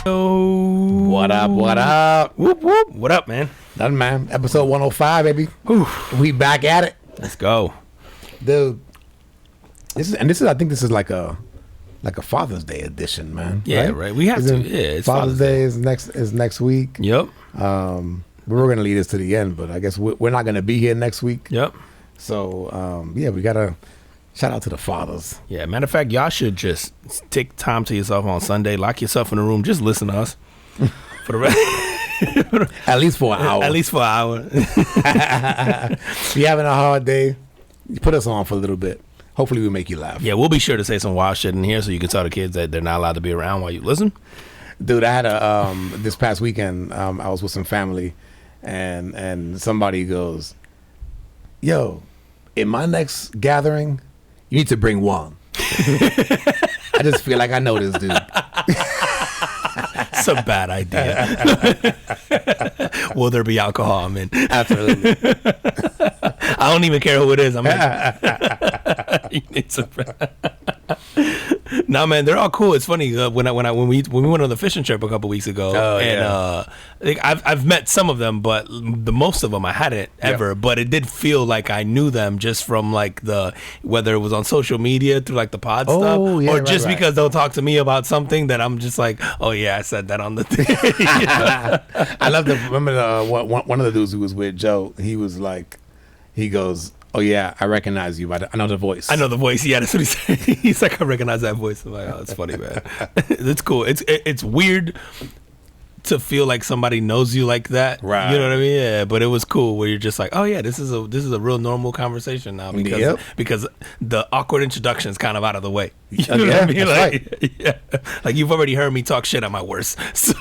What up? What up? Whoop whoop. What up, man? Nothing, man. Episode 105, baby. Whew. We back at it, Let's go. dude. This is. I think this is like a Father's Day edition, man. Yeah, right. We have to. Yeah, it's Father's Day is next week. Yep. We were gonna lead this to the end, but I guess we're not gonna be here next week. Yep. So yeah, we gotta shout out to the fathers. Yeah. Matter of fact, y'all should just take time to yourself on Sunday, lock yourself in a room, just listen to us for the rest. At least for an hour. At least for an hour. If you're having a hard day, you put us on for a little bit. Hopefully we make you laugh. Yeah, we'll be sure to say some wild shit in here so you can tell the kids that they're not allowed to be around while you listen. Dude, I had this past weekend, I was with some family, and somebody goes, yo, in my next gathering, you need to bring one. I just feel like I know this dude. It's a bad idea. Will there be alcohol? I'm in. Absolutely. I don't even care who it is. I'm in. It's nah, man, they're all cool. It's funny when we went on the fishing trip a couple weeks ago, I've met some of them, but the most of them I hadn't ever. Yep. But it did feel like I knew them just from like whether it was on social media through like the pod stuff, or just because they'll talk to me about something that I'm just like, oh yeah, I said that on the thing. I love to remember one of the dudes who was with Joe. He was like, he goes, oh yeah, I recognize you, but I know the voice. I know the voice. Yeah, that's what he said. He's like, I recognize that voice. I'm like, oh, it's funny, man. It's cool. It's weird to feel like somebody knows you like that. Right. You know what I mean? Yeah, but it was cool where you're just like, oh yeah, this is a real normal conversation now because the awkward introduction is kind of out of the way. You know what I mean? Like, right. Yeah, like you've already heard me talk shit at my worst. So.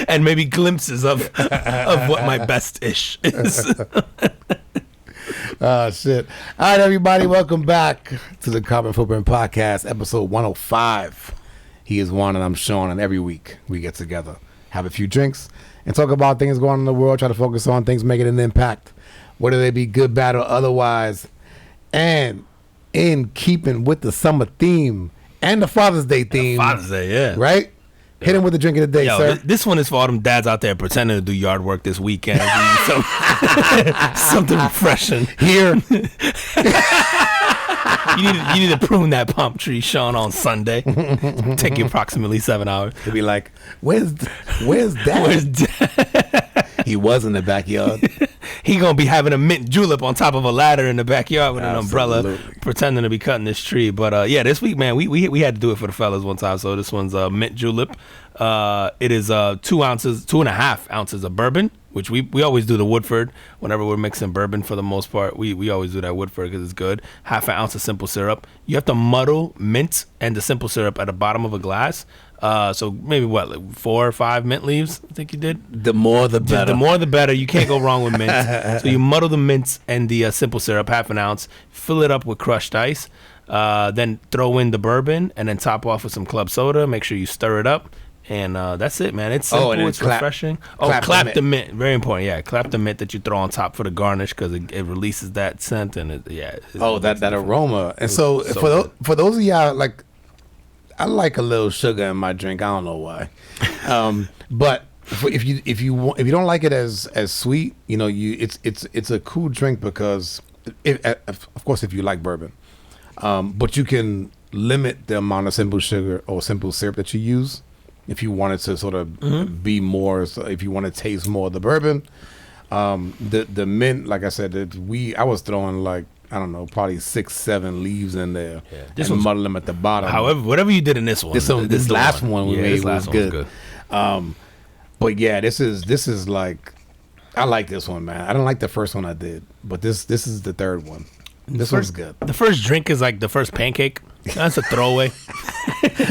And maybe glimpses of what my best-ish is. Oh, shit. All right, everybody, welcome back to the Carbon Footprint Podcast, episode 105. He is Juan and I'm Sean, and every week we get together, have a few drinks, and talk about things going on in the world, try to focus on things making an impact, whether they be good, bad, or otherwise. And in keeping with the summer theme and the Father's Day theme. Father's Day, yeah. Right? Hit him with the drink of the day, sir. This one is for all them dads out there pretending to do yard work this weekend. Something refreshing. Here. You need to prune that palm tree, Sean, on Sunday. Take you approximately 7 hours. He'll be like, where's Dad? Where's Dad? He was in the backyard. He gonna be having a mint julep on top of a ladder in the backyard with an umbrella, pretending to be cutting this tree. But yeah, this week, man, we had to do it for the fellas one time. So this one's mint julep. It is 2.5 ounces of bourbon, which we always do the Woodford whenever we're mixing bourbon. For the most part, we always do that Woodford because it's good. 1/2 ounce of simple syrup. You have to muddle mint and the simple syrup at the bottom of a glass. So maybe like 4 or 5 mint leaves, I think you did. The more the better. The more the better. You can't go wrong with mint. So you muddle the mint and the simple syrup, 1/2 ounce, fill it up with crushed ice, then throw in the bourbon, and then top off with some club soda. Make sure you stir it up. And that's it, man. It's simple. It's refreshing. Clap the mint. Very important. Yeah, clap the mint that you throw on top for the garnish because it releases that scent and that aroma. And so for those of y'all, like, I like a little sugar in my drink. I don't know why, but if you don't like it as sweet, you know, it's a cool drink because of course if you like bourbon, but you can limit the amount of simple sugar or simple syrup that you use. If you wanted to sort of be more, so if you want to taste more of the bourbon, the mint, like I said, I was throwing like, I don't know, probably 6-7 leaves in there, and muddle them at the bottom. However, whatever you did in this one, this last one we made was good. But yeah, this is like, I like this one, man. I don't like the first one I did, but this is the third one. This one's good. The first drink is like the first pancake. That's a throwaway.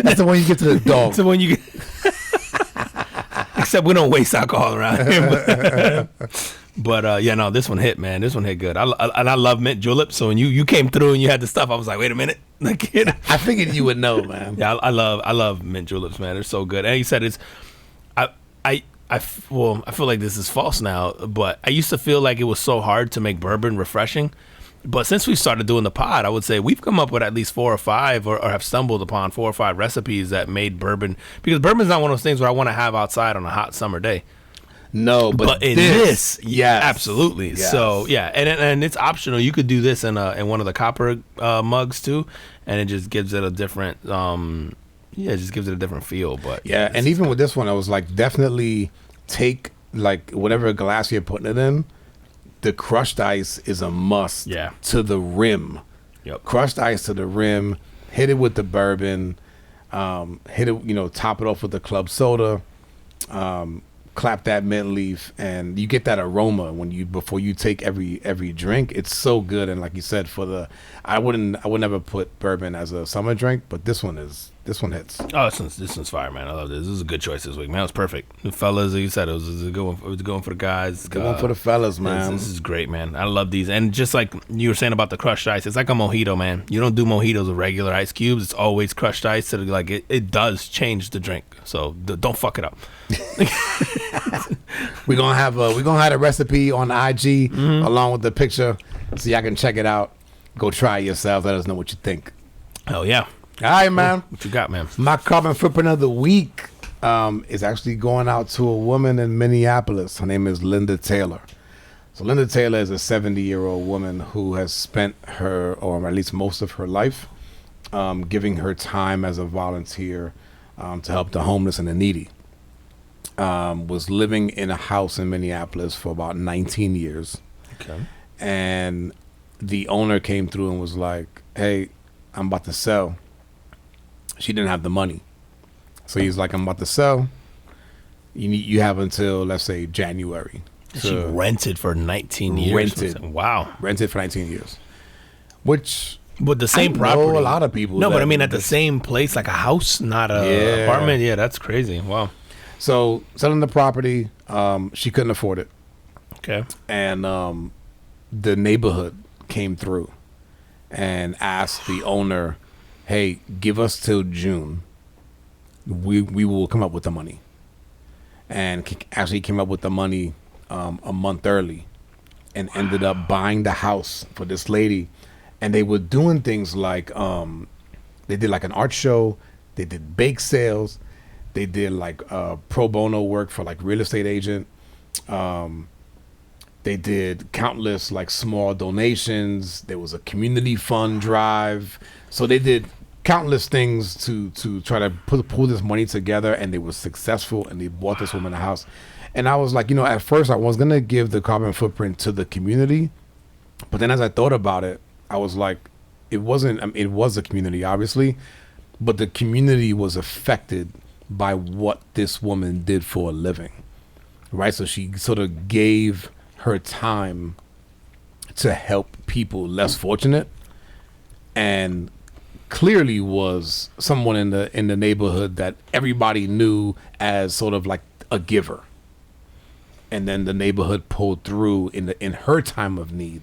That's the one you get to the dog. That's the one you get. Except we don't waste alcohol around here. But yeah, no, this one hit, man. This one hit good. I love mint julep. So when you came through and you had the stuff, I was like, wait a minute. Like, I figured you would know, man. Yeah, I love mint juleps, man. They're so good. And you said I feel like this is false now, but I used to feel like it was so hard to make bourbon refreshing But since we started doing the pod, I would say we've come up with at least 4 or 5 or have stumbled upon 4 or 5 recipes that made bourbon, because bourbon's not one of those things where I want to have outside on a hot summer day. No, but in this, yes, absolutely. Yes. So yeah, and it's optional. You could do this in one of the copper mugs too, and it just gives it a different it just gives it a different feel. But yeah, and even with this one, I was like, definitely take like whatever glass you're putting it in. The crushed ice is a must. Yeah. To the rim. Yep. Crushed ice to the rim. Hit it with the bourbon. Hit it, top it off with the club soda. Clap that mint leaf, and you get that aroma before you take every drink. It's so good. And like you said, I would never put bourbon as a summer drink, but this one hits. Oh, this one's fire, man. I love this. This is a good choice this week, man. It was perfect. The fellas, like you said, it was a good one. It was a good one for the guys. Good one for the fellas, man. This is great, man. I love these. And just like you were saying about the crushed ice, it's like a mojito, man. You don't do mojitos with regular ice cubes. It's always crushed ice. So like it does change the drink. So don't fuck it up. We're gonna have a recipe on IG along with the picture, so y'all can check it out. Go try it yourself. Let us know what you think. Oh yeah. All right, man. What you got, man? My carbon footprint of the week is actually going out to a woman in Minneapolis. Her name is Linda Taylor. So Linda Taylor is a 70-year-old woman who has spent her, or at least most of her life, giving her time as a volunteer to help the homeless and the needy. Was living in a house in Minneapolis for about 19 years. Okay. And the owner came through and was like, hey, I'm about to sell. She didn't have the money. So he's like, I'm about to sell. You have until, let's say, January. She rented for 19 years. Wow. Rented for 19 years. Which... With the same property. a lot of people. No, but I mean at the same place, like a house, not a apartment. Yeah, that's crazy. Wow. So selling the property, she couldn't afford it. Okay. And the neighborhood came through and asked the owner, hey, give us till June. We will come up with the money. And actually came up with the money a month early and ended up buying the house for this lady. And they were doing things like they did like an art show. They did bake sales. They did like pro bono work for like real estate agent. They did countless like small donations. There was a community fund drive. So they did countless things to try to pull this money together, and they were successful, and they bought this woman a house. And I was like, at first I was going to give the carbon footprint to the community. But then as I thought about it, I was like, it wasn't, it was a community, obviously, but the community was affected by what this woman did for a living, right? So she sort of gave her time to help people less fortunate, and clearly was someone in the neighborhood that everybody knew as sort of like a giver. And then the neighborhood pulled through in her time of need.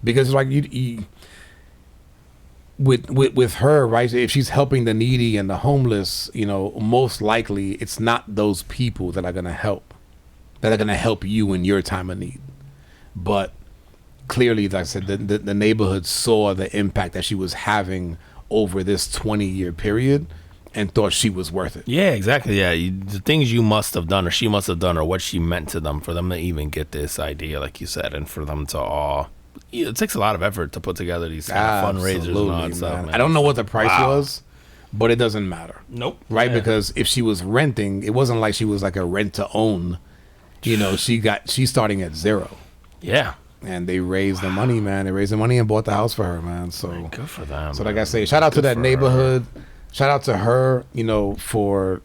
Because like you with her, right? If she's helping the needy and the homeless, most likely it's not those people that are gonna help you in your time of need. But clearly, like I said, the neighborhood saw the impact that she was having over this 20-year period and thought she was worth it. Yeah, exactly. Yeah, the things you must have done or she must have done or what she meant to them for them to even get this idea, like you said, and for them to all. It takes a lot of effort to put together these kind of fundraisers and all that stuff, man. I don't know what the price was, but it doesn't matter. Nope. Right? Yeah. Because if she was renting, it wasn't like she was like a rent to own. She's starting at zero. Yeah. And they raised the money, man. They raised the money and bought the house for her, man. So man, good for them. So like I say, shout out to that neighborhood. Shout out to her, for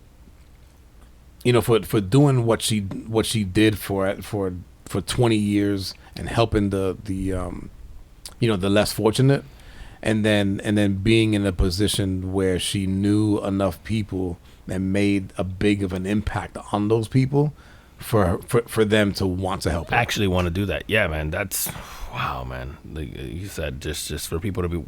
doing what she did for 20 years and helping the less fortunate, and then being in a position where she knew enough people and made a big of an impact on those people for them to want to help her. Actually want to do that. Yeah, man. That's wow, man. Like you said, just for people to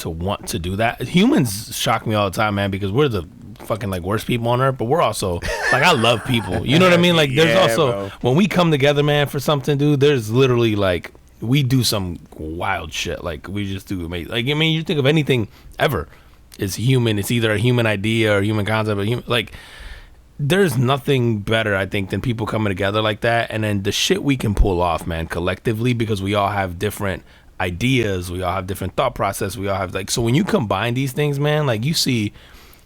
want to do that. Humans shock me all the time, man, because we're the fucking like worst people on earth, but we're also like, I love people. You know what I mean? Like there's also, bro, when we come together, man, for something, dude, there's literally like we do some wild shit. Like we just do amazing. Like I mean, you think of anything ever, it's human. It's either a human idea or a human concept. Or human, like there's nothing better, I think, than people coming together like that, and then the shit we can pull off, man, collectively, because we all have different ideas, we all have different thought process, we all have like. So when you combine these things, man, like you see,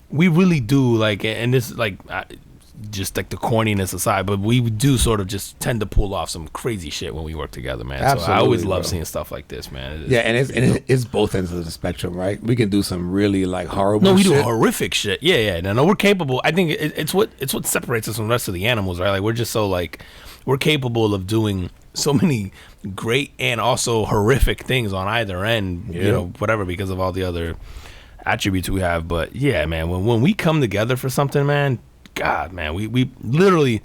we really do like, and this is like. Just like the corniness aside, but we do sort of just tend to pull off some crazy shit when we work together, man. Absolutely, so I always love bro. seeing stuff like this, man. Yeah, and it's both ends of the spectrum, right? We can do some really like horrible. No, we shit. do horrific shit. Yeah. No, we're capable. I think it's what separates us from the rest of the animals, right? Like we're just so like we're capable of doing so many great and also horrific things on either end. Yeah. You know, whatever, because of all the other attributes we have. But yeah, man, when we come together for something, man. God, man, we literally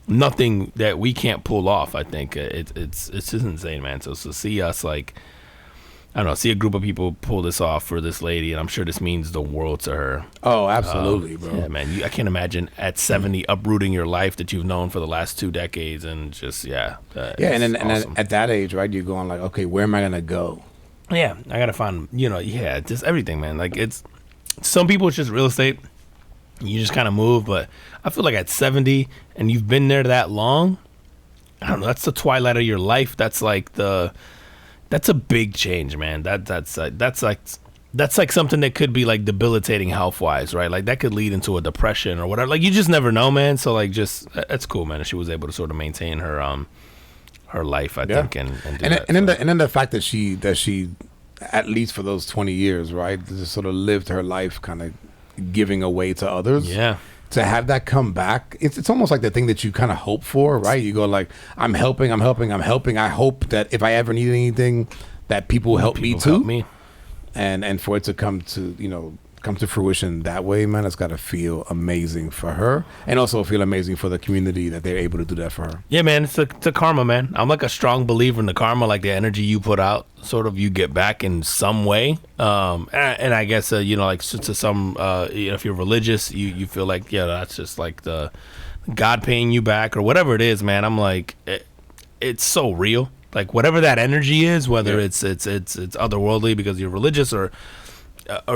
nothing that we can't pull off. I think it's just insane, man. So see us like, I don't know, see a group of people pull this off for this lady, and I'm sure this means the world to her. Oh, absolutely, bro. Yeah, man, I can't imagine at 70 uprooting your life that you've known for the last 2 decades, and just and then awesome. at that age, right, you're going like, okay, where am I gonna go? Yeah, I gotta find, just everything, man. Like it's some people, it's just real estate. You just kind of move, but I feel like at 70 and you've been there that long, I don't know, that's the twilight of your life. That's like that's a big change, man. That's like something that could be like debilitating health wise, right? Like that could lead into a depression or whatever. Like you just never know, man. So like that's cool, man. She was able to sort of maintain her life, I think, and do that. And then the fact that she at least for those 20 years, right, just sort of lived her life kind of giving away to others. Yeah. To have that come back, it's almost like the thing that you kind of hope for, right? You go like, I'm helping. I hope that if I ever need anything, that people help me too. Help me. And for it to come to fruition that way, man, it's got to feel amazing for her, and also feel amazing for the community that they're able to do that for her. Yeah, man, it's a karma, man. I'm like a strong believer in the karma, like the energy you put out, sort of you get back in some way. And I guess like to some, if you're religious, you feel like that's just like the God paying you back or whatever it is, man. I'm like, it's so real. Like whatever that energy is, whether it's otherworldly because you're religious or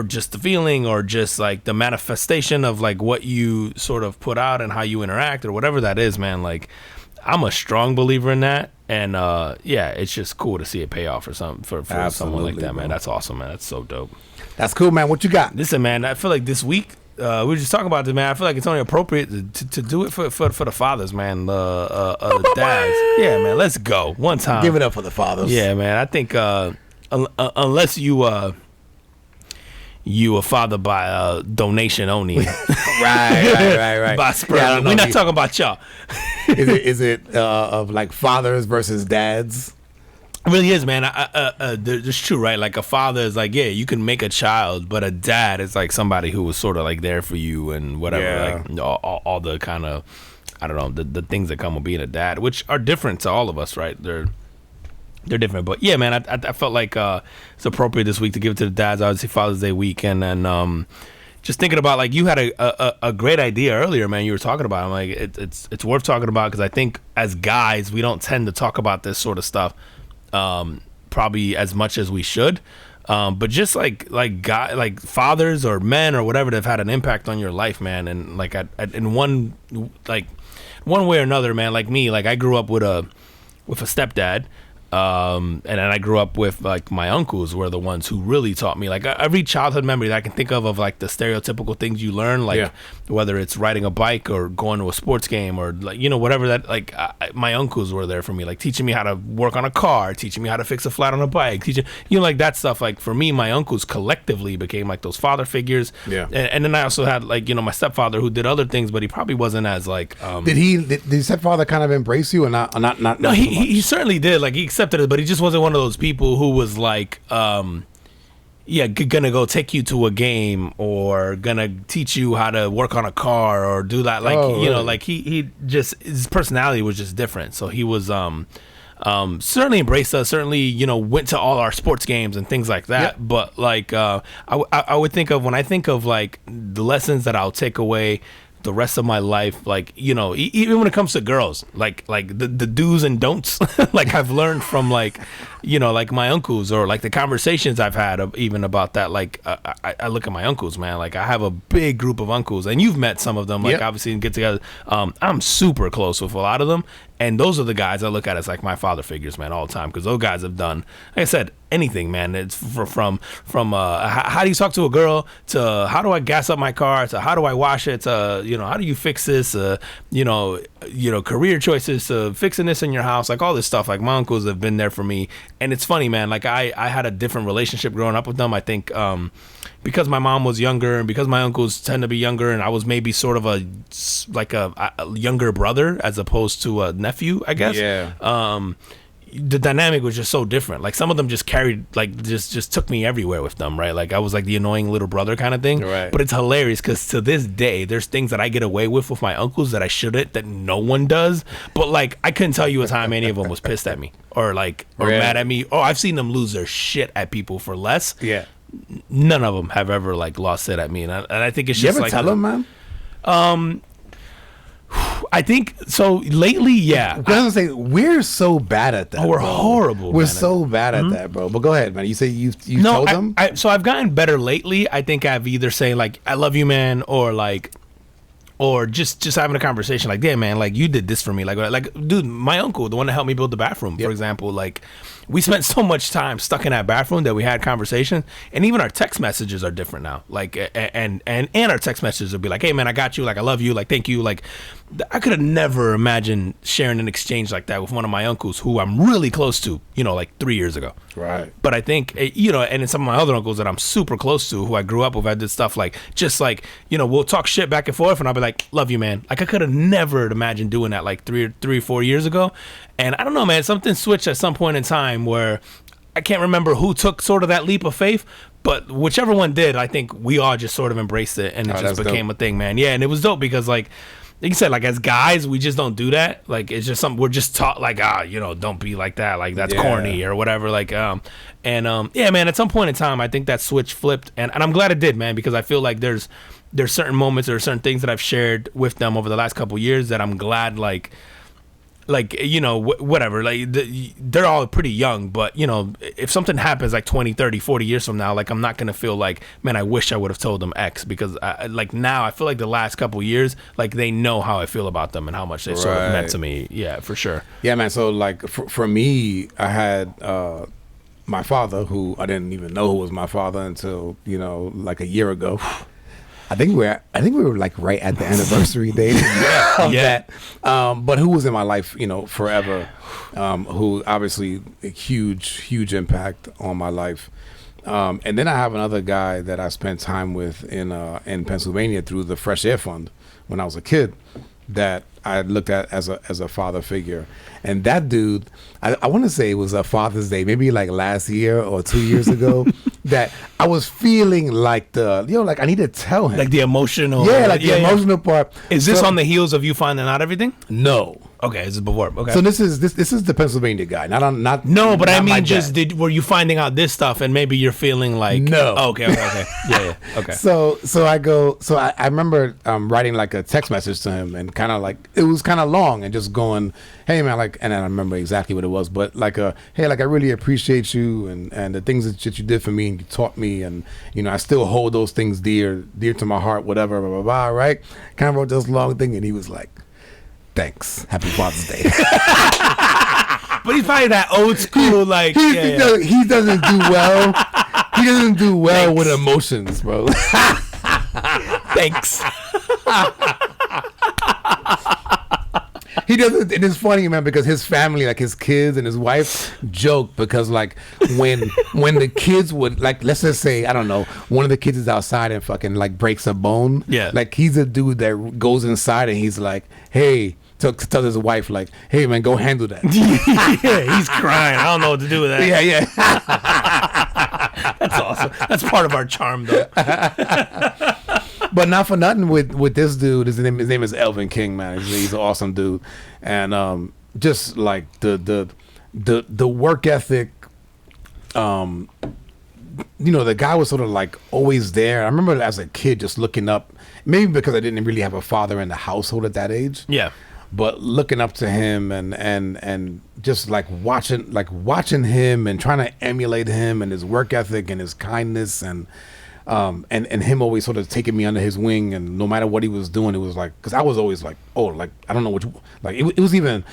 just the feeling or just like the manifestation of like what you sort of put out and how you interact or whatever that is, man. Like I'm a strong believer in that, and it's just cool to see it pay off for someone like that, man. That's awesome, man. That's so dope. That's cool, man. What you got? Listen, man, I feel like this week we were just talking about this, man. I feel like it's only appropriate to do it for the fathers, man. The dads. Yeah, man. Let's go one time. Give it up for the fathers. Yeah, man. I think unless you a father by donation only. right. By sperm. Yeah, we're not talking about y'all. Is it of like fathers versus dads? It really is, man. It's true, right? Like a father is like, yeah, you can make a child, but a dad is like somebody who was sort of like there for you and whatever. Yeah. Like all the kind of, I don't know, the things that come with being a dad, which are different to all of us, right? They're different, but yeah, man, I felt like it's appropriate this week to give it to the dads. Obviously, Father's Day weekend, and just thinking about like you had a great idea earlier, man. You were talking about. I'm like, it's worth talking about because I think as guys we don't tend to talk about this sort of stuff probably as much as we should. But just like fathers or men or whatever that have had an impact on your life, man, and like in one way or another, man. Like me, like I grew up with a stepdad. And then I grew up with like my uncles were the ones who really taught me like every childhood memory that I can think of like the stereotypical things you learn, like whether it's riding a bike or going to a sports game or like, whatever that like my uncles were there for me, like teaching me how to work on a car, teaching me how to fix a flat on a bike, teaching, like that stuff. Like for me, my uncles collectively became like those father figures. Yeah. And then I also had like, my stepfather who did other things, but he probably wasn't as like, did your stepfather kind of embrace you or not? No, he certainly did. Like he accepted it, but he just wasn't one of those people who was like, gonna go take you to a game or gonna teach you how to work on a car or do that. Like, really? Like he just, his personality was just different. So he was, certainly embraced us, certainly, went to all our sports games and things like that. Yep. But like, I would think of, when I think of like the lessons that I'll take away the rest of my life, like, you know, even when it comes to girls, like the do's and don'ts, like I've learned from, like, you know, like my uncles, or like the conversations I've had even about that. Like I look at my uncles, man, like I have a big group of uncles, and you've met some of them, like, obviously in get together. I'm super close with a lot of them, and those are the guys I look at as like my father figures, man, all the time, because those guys have done, like I said, anything, man. It's from how do you talk to a girl, to how do I gas up my car, to how do I wash it, to, you know, how do you fix this, you know, career choices, to fixing this in your house, like all this stuff. Like my uncles have been there for me, and it's funny, man. Like I had a different relationship growing up with them. I think because my mom was younger, and because my uncles tend to be younger, and I was maybe sort of a younger brother as opposed to a nephew, I guess. Yeah. The dynamic was just so different. Like some of them just carried, like just took me everywhere with them, right? Like I was like the annoying little brother kind of thing. Right. But it's hilarious because to this day, there's things that I get away with my uncles that I shouldn't, that no one does. But like I couldn't tell you a time any of them was pissed at me or mad at me. Oh, I've seen them lose their shit at people for less. Yeah. None of them have ever like lost it at me, and I think it's You just ever like tell them, man? I think so. Lately, yeah. I was gonna say we're so bad at that. Oh, we're bro. horrible. We're man. so bad at that, bro. But go ahead, man. You say you told them? So I've gotten better lately. I think I've either saying like I love you, man, or just having a conversation like, yeah, man, like you did this for me, like dude, my uncle, the one that helped me build the bathroom, for example, like we spent so much time stuck in that bathroom that we had conversations, and even our text messages are different now. Like and our text messages will be like, hey man, I got you, like I love you, like thank you. Like I could have never imagined sharing an exchange like that with one of my uncles who I'm really close to, you know, like 3 years ago. Right. But I think, you know, and then some of my other uncles that I'm super close to, who I grew up with, I did stuff like, just like, you know, we'll talk shit back and forth, and I'll be like, love you, man. Like I could have never imagined doing that like 3 or 4 years ago. And I don't know, man, something switched at some point in time where I can't remember who took sort of that leap of faith, but whichever one did, I think we all just sort of embraced it, and it just became a thing, man. Yeah, and it was dope because like you said, like as guys, we just don't do that. Like it's just something we're just taught, like, you know, don't be like that, like that's corny or whatever. Like yeah, man, at some point in time I think that switch flipped, and I'm glad it did, man, because I feel like there's certain moments or certain things that I've shared with them over the last couple of years that I'm glad, like you know, whatever, like they're all pretty young, but you know, if something happens like 20, 30, 40 years from now, like I'm not gonna feel like, man, I wish I would have told them X, because like now I feel like the last couple of years, like they know how I feel about them and how much they sort of meant to me. Yeah, for sure. Yeah, man. So like for me, I had my father, who I didn't even know who was my father until, you know, like a year ago. I think we were like right at the anniversary date of that. But who was in my life, you know, forever, who obviously a huge impact on my life. And then I have another guy that I spent time with in Pennsylvania through the Fresh Air Fund when I was a kid, that I looked at as a father figure. And that dude, I want to say it was a Father's Day, maybe like last year or 2 years ago, that I was feeling like like I need to tell him. Like the emotional. Yeah, like the emotional part. Is this on the heels of you finding out everything? No. Okay, this is before. Okay. So this is the Pennsylvania guy, not. No, but not I mean, just were you finding out this stuff and maybe you're feeling like no? Oh, okay. Yeah. Okay. So I remember writing like a text message to him, and kind of like it was kind of long, and just going, hey man, like, and I remember exactly what it was, but like hey, like I really appreciate you and the things that you did for me and you taught me, and you know I still hold those things dear to my heart, whatever, blah blah blah, right? Kind of wrote this long thing, and he was like, thanks, happy Father's Day. But he's probably that old school, like he doesn't do well. He doesn't do well Thanks. with emotions, bro. Thanks. He doesn't, and it's funny, man, because his family, like his kids and his wife, joke because like when the kids would, like, let's just say, I don't know, one of the kids is outside and fucking like breaks a bone. Yeah. Like he's a dude that goes inside and he's like, hey, tell his wife like, hey man, go handle that. Yeah, he's crying. I don't know what to do with that. Yeah. That's awesome. That's part of our charm, though. But not for nothing with this dude. His name is Elvin King, man. He's an awesome dude, and just like the work ethic, the guy was sort of like always there. I remember as a kid just looking up, maybe because I didn't really have a father in the household at that age. Yeah. But looking up to him and just like watching him and trying to emulate him and his work ethic and his kindness and him always sort of taking me under his wing, and no matter what he was doing, it was like, because I was always like, oh, like I don't know what it was even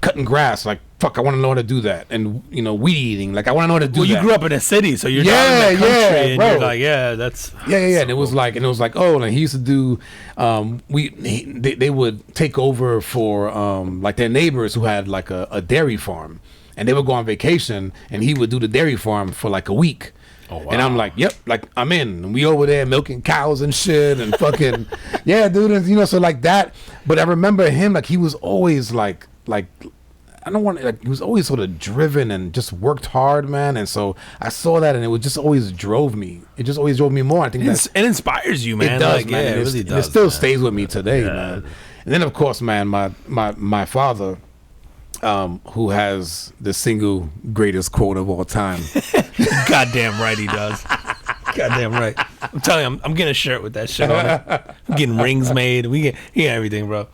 cutting grass, like fuck, I want to know how to do that, and weed eating, like I want to know how to do that. Well, you grew up in a city, so you're down in the country, and bro. you're like, that's and it was like, oh, and he used to do, they would take over for like their neighbors who had like a dairy farm, and they would go on vacation, and he would do the dairy farm for like a week. Oh, wow. And I'm like, yep, like I'm in. And we over there milking cows and shit and fucking, yeah, dude. And, so like that. But I remember him, like he was always like I don't want to, like he was always sort of driven and just worked hard, man. And so I saw that, and it would just always drove me. It just always drove me more. I think it inspires you, man. It does, like, man. Yeah, it really does. It still stays with me today, man. And then of course, man, my father. Who has the single greatest quote of all time. Goddamn right he does. Goddamn right. I'm telling you, I'm getting a shirt with that shit on it. I'm getting rings made. We get everything, bro.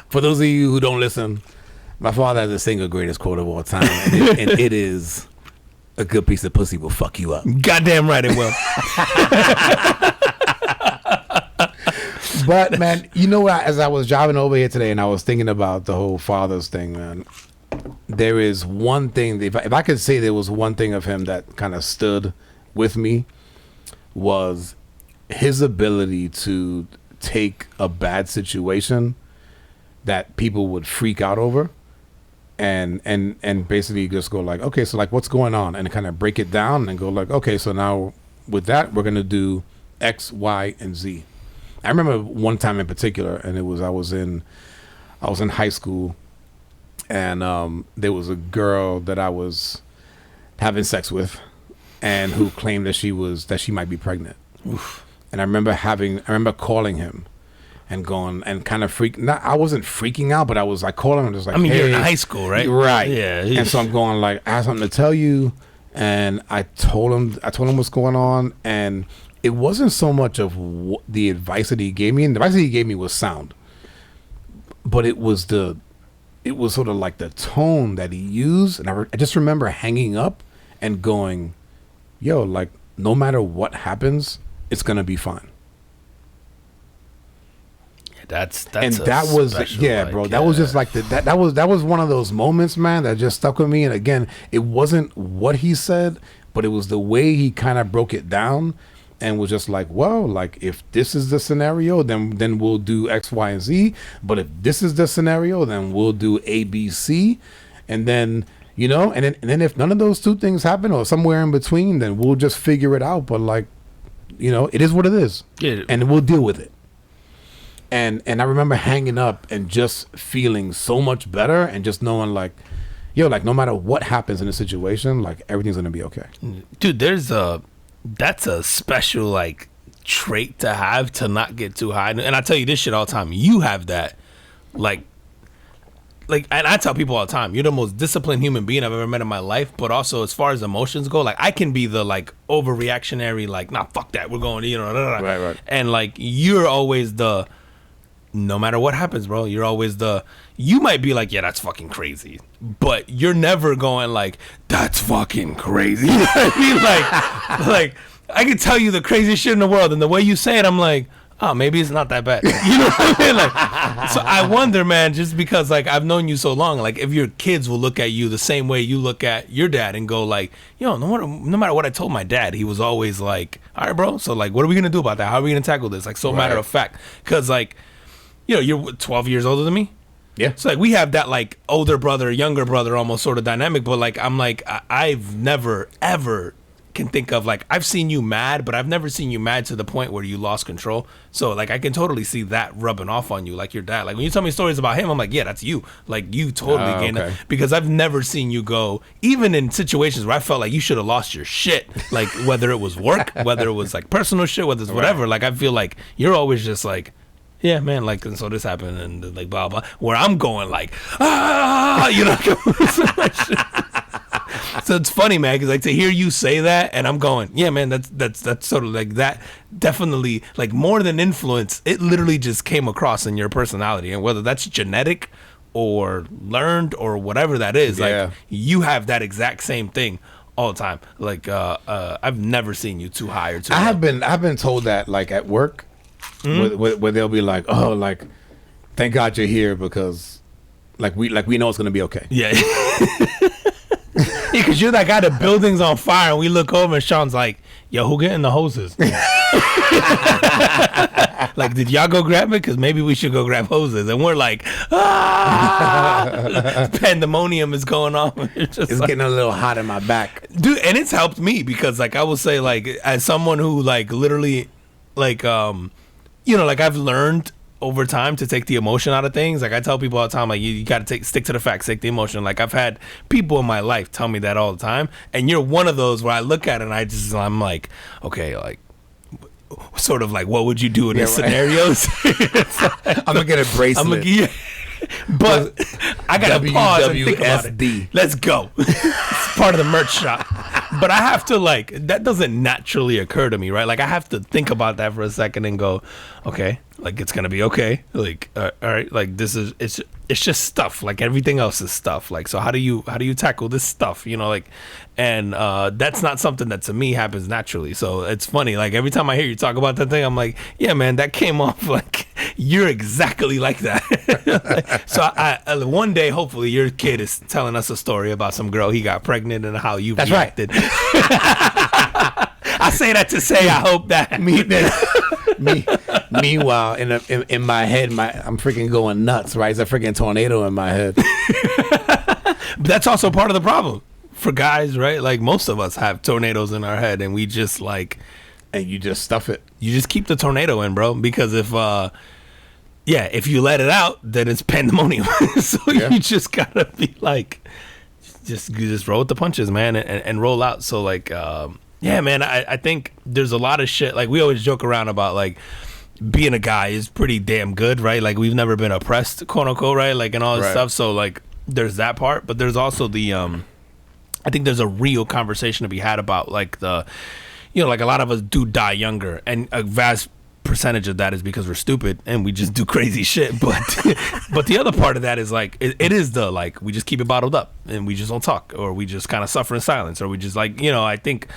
For those of you who don't listen, my father has the single greatest quote of all time, and it is, a good piece of pussy will fuck you up. Goddamn right it will. But, man, as I was driving over here today and I was thinking about the whole father's thing, man, there is one thing, if I could say there was one thing of him that kind of stood with me, was his ability to take a bad situation that people would freak out over and basically just go like, okay, so like what's going on, and kind of break it down and go like, okay, so now with that we're gonna do X, Y, and Z. I remember one time in particular, and I was in high school, and there was a girl that I was having sex with, and who claimed that she might be pregnant. Oof. And I remember calling him and going and kind of I wasn't freaking out, but I was like calling him just like, I mean, hey, you're in high school, right? Right. Yeah. And so I'm going like, I have something to tell you, and I told him what's going on, and it wasn't so much of the advice that he gave me, and the advice that he gave me was sound, but it was sort of like the tone that he used, and I just remember hanging up and going, yo, like no matter what happens, it's gonna be fine. Yeah, that's and that was special, bro. That was just like that was one of those moments, man, that just stuck with me. And again, it wasn't what he said, but it was the way he kind of broke it down. And was just like, well, like if this is the scenario, then we'll do X, Y, and Z. But if this is the scenario, then we'll do A, B, C, and then and then if none of those two things happen or somewhere in between, then we'll just figure it out. But like, it is what it is, and we'll deal with it. And I remember hanging up and just feeling so much better, and just knowing like, yo, like no matter what happens in a situation, like everything's gonna be okay. Dude, that's a special like trait to have, to not get too high. And I tell you this shit all the time. You have that, like, and I tell people all the time, you're the most disciplined human being I've ever met in my life. But also, as far as emotions go, like I can be the like overreactionary, like, nah, fuck that, we're going, right. And like you're always the, no matter what happens, bro, you're always the, you might be like, yeah, that's fucking crazy, but you're never going like, that's fucking crazy. You know what I mean? Like I can tell you the craziest shit in the world, and the way you say it, I'm like, oh, maybe it's not that bad. You know what I mean? Like, so I wonder, man, just because like I've known you so long, like if your kids will look at you the same way you look at your dad and go like, yo, no matter what I told my dad, he was always like, all right, bro, so like, what are we gonna do about that? How are we gonna tackle this? Like, so right. Matter of fact, because like, you're 12 years older than me. Yeah. So like we have that like older brother, younger brother almost sort of dynamic, but like I'm like I've never ever can think of like, I've seen you mad, but I've never seen you mad to the point where you lost control. So like I can totally see that rubbing off on you, like your dad. Like when you tell me stories about him, I'm like, yeah, that's you. Like you totally gained it, because I've never seen you go, even in situations where I felt like you should have lost your shit, like whether it was work, whether it was like personal shit, whether it's whatever. Right. Like I feel like you're always just like, yeah, man, like, and so this happened, and like, blah, blah, where I'm going like, So it's funny, man, because like to hear you say that, and I'm going, yeah, man, that's sort of like that. Definitely, like more than influence, it literally just came across in your personality, and whether that's genetic or learned or whatever that is, like you have that exact same thing all the time. Like I've never seen you too high or too low. I've been told that like at work, where they'll be like, oh, like thank God you're here because like we know it's gonna be okay. Yeah. Because you're that guy, the building's on fire, and we look over, and Sean's like, yo, who getting the hoses? Like, did y'all go grab it? Because maybe we should go grab hoses. And we're like, pandemonium is going on. It's like, getting a little hot in my back. Dude, and it's helped me because, like, I will say, like, as someone who, like, literally, like, like, I've learned over time to take the emotion out of things. Like I tell people all the time, like you got to stick to the facts, take the emotion. Like I've had people in my life tell me that all the time, and you're one of those where I look at it and I'm like, okay, like sort of like what would you do in these scenarios? I'm gonna get a bracelet. But I gotta pause and think about it. Let's go. It's part of the merch shop. But I have to like that doesn't naturally occur to me, right? Like I have to think about that for a second and go, okay, like it's gonna be okay. Like all right, like this is it's just stuff. Like everything else is stuff. Like so, how do you tackle this stuff? You know, like, and that's not something that to me happens naturally. So it's funny. Like every time I hear you talk about that thing, I'm like, yeah, man, that came off like you're exactly like that. So I one day, hopefully, your kid is telling us a story about some girl he got pregnant and how you reacted. Right. I say that to say I hope that Meanwhile, in my head, I'm freaking going nuts. Right, it's a freaking tornado in my head. But that's also part of the problem for guys, right? Like most of us have tornadoes in our head, and we just like, and you just stuff it. You just keep the tornado in, bro, because if you let it out, then it's pandemonium. So you just gotta be like, just roll with the punches, man, and roll out. So like, yeah, man, I think there's a lot of shit. Like we always joke around about like being a guy is pretty damn good, right? Like we've never been oppressed, quote unquote, right? Like and all this stuff. So like, there's that part, but there's also the I think there's a real conversation to be had about like the, like a lot of us do die younger, and a vast percentage of that is because we're stupid and we just do crazy shit. But but the other part of that is like it is the like we just keep it bottled up and we just don't talk, or we just kind of suffer in silence, or we just like I think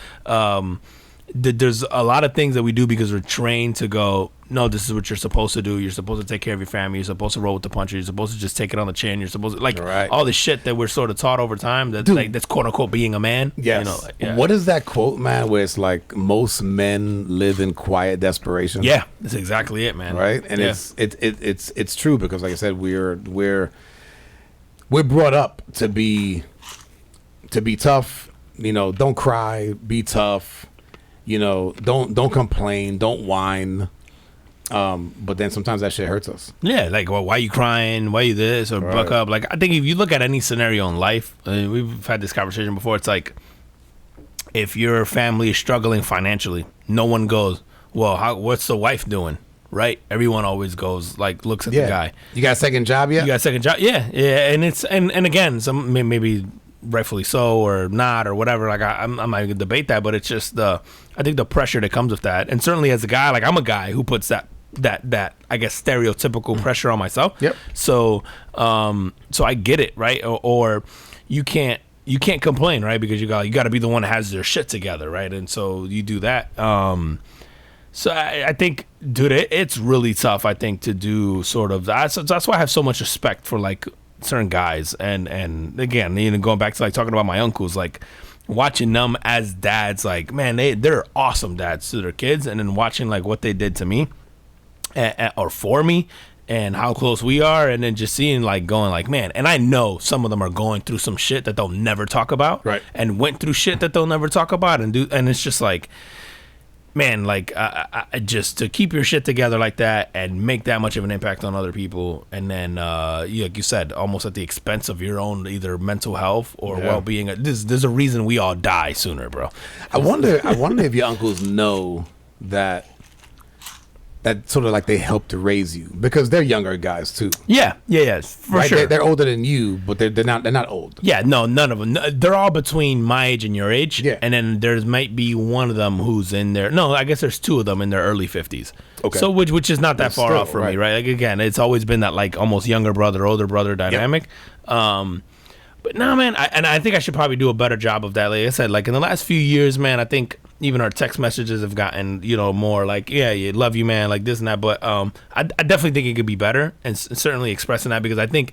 there's a lot of things that we do because we're trained to go, no, this is what you're supposed to do. You're supposed to take care of your family. You're supposed to roll with the punches. You're supposed to just take it on the chin. You're supposed to like all the shit that we're sort of taught over time. That's like that's quote unquote being a man. Yes. What is that quote, man? Where it's like most men live in quiet desperation. Yeah, that's exactly it, man. Right, and it's true because, like I said, we're brought up to be tough. Don't cry. Be tough. Don't complain. Don't whine. But then sometimes that shit hurts us. Yeah, like, well, why you crying? Why you this? Or buck up? Like, I think if you look at any scenario in life, we've had this conversation before, it's like, if your family is struggling financially, no one goes, well, what's the wife doing? Right? Everyone always goes, like, looks at the guy. You got a second job yet? You got a second job? Yeah. And it's, and again, some maybe rightfully so or not or whatever. Like, I'm not going to debate that, but it's just I think the pressure that comes with that. And certainly as a guy, like, I'm a guy who puts that I guess stereotypical pressure on myself. Yep. So so I get it, right? Or you can't complain, right? Because you got to be the one that has their shit together, right? And so you do that. So I think, dude, it's really tough, I think, to do sort of that. So that's why I have so much respect for like certain guys. And again, going back to like talking about my uncles, like watching them as dads, like, man, they're awesome dads to their kids. And then watching like what they did to me or for me and how close we are. And then just seeing like going like, man, and I know some of them are going through some shit that they'll never talk about. Right. And went through shit that they'll never talk about and it's just like, man, like I just to keep your shit together like that and make that much of an impact on other people, and then like you said, almost at the expense of your own either mental health or well-being. There's a reason we all die sooner, bro. I wonder if your uncles know that that sort of like they help to raise you because they're younger guys too. Yeah, for right? sure. They're older than you, but they're not old. Yeah, no, none of them. They're all between my age and your age. Yeah. And then there might be one of them who's in their, no, I guess there's two of them in their early 50s. Okay. So which is not that far still, off for me, right? Like again, it's always been that like almost younger brother, older brother dynamic. Yep. But no, man, I think I should probably do a better job of that. Like I said, like in the last few years, man, I think even our text messages have gotten, more like, yeah, love you, man, like this and that. But I definitely think it could be better, and certainly expressing that because I think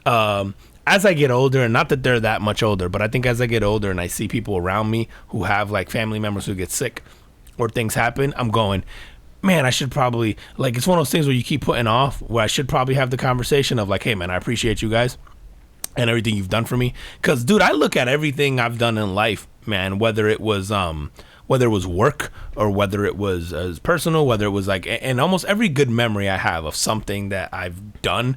as I get older, and not that they're that much older, but I think as I get older and I see people around me who have like family members who get sick or things happen, I'm going, man, I should probably, like, it's one of those things where you keep putting off where I should probably have the conversation of like, hey, man, I appreciate you guys and everything you've done for me. Because, dude, I look at everything I've done in life, man, whether it was work or whether it was personal, whether it was like, and almost every good memory I have of something that I've done,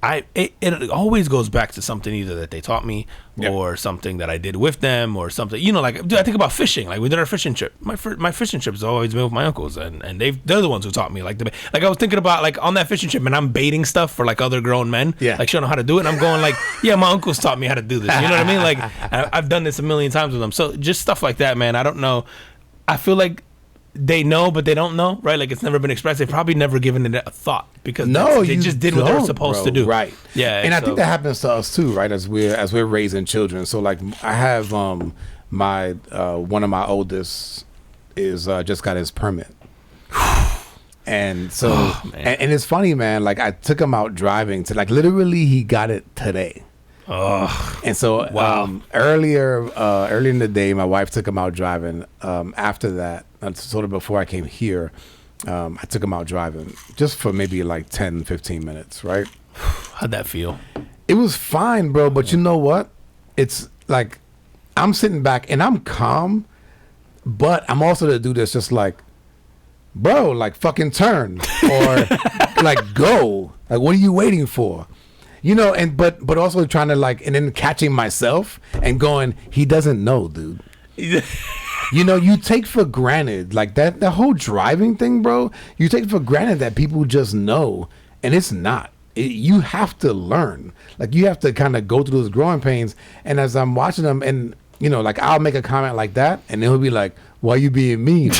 it always goes back to something either that they taught me or something that I did with them or something, like, dude, I think about fishing. Like we did our fishing trip. My fishing trip has always been with my uncles, and they're the ones who taught me. Like I was thinking about like on that fishing trip, and I'm baiting stuff for like other grown men, like showing them how to do it. And I'm going like, yeah, my uncles taught me how to do this. You know what I mean? Like I've done this a million times with them. So just stuff like that, man. I don't know. I feel like they know, but they don't know, right? Like it's never been expressed. They've probably never given it a thought because they just did what they were supposed to do, right? Yeah, and I think that happens to us too, right? As we're raising children. So like I have my one of my oldest is just got his permit, and so and it's funny, man. Like I took him out driving to like literally he got it today. Oh, and so earlier in the day, my wife took him out driving. After that, sort of before I came here, I took him out driving just for maybe like 10, 15 minutes, right? How'd that feel? It was fine, bro. But you know what? It's like I'm sitting back and I'm calm, but I'm also the dude that's just like, bro, like fucking turn or like go. Like, what are you waiting for? And but also trying to like, and then catching myself and going, he doesn't know, dude. You take for granted like that whole driving thing, bro. You take for granted that people just know, and it's not. You have to learn. Like you have to kind of go through those growing pains. And as I'm watching them, and like I'll make a comment like that, and he'll be like, "Why you being mean?"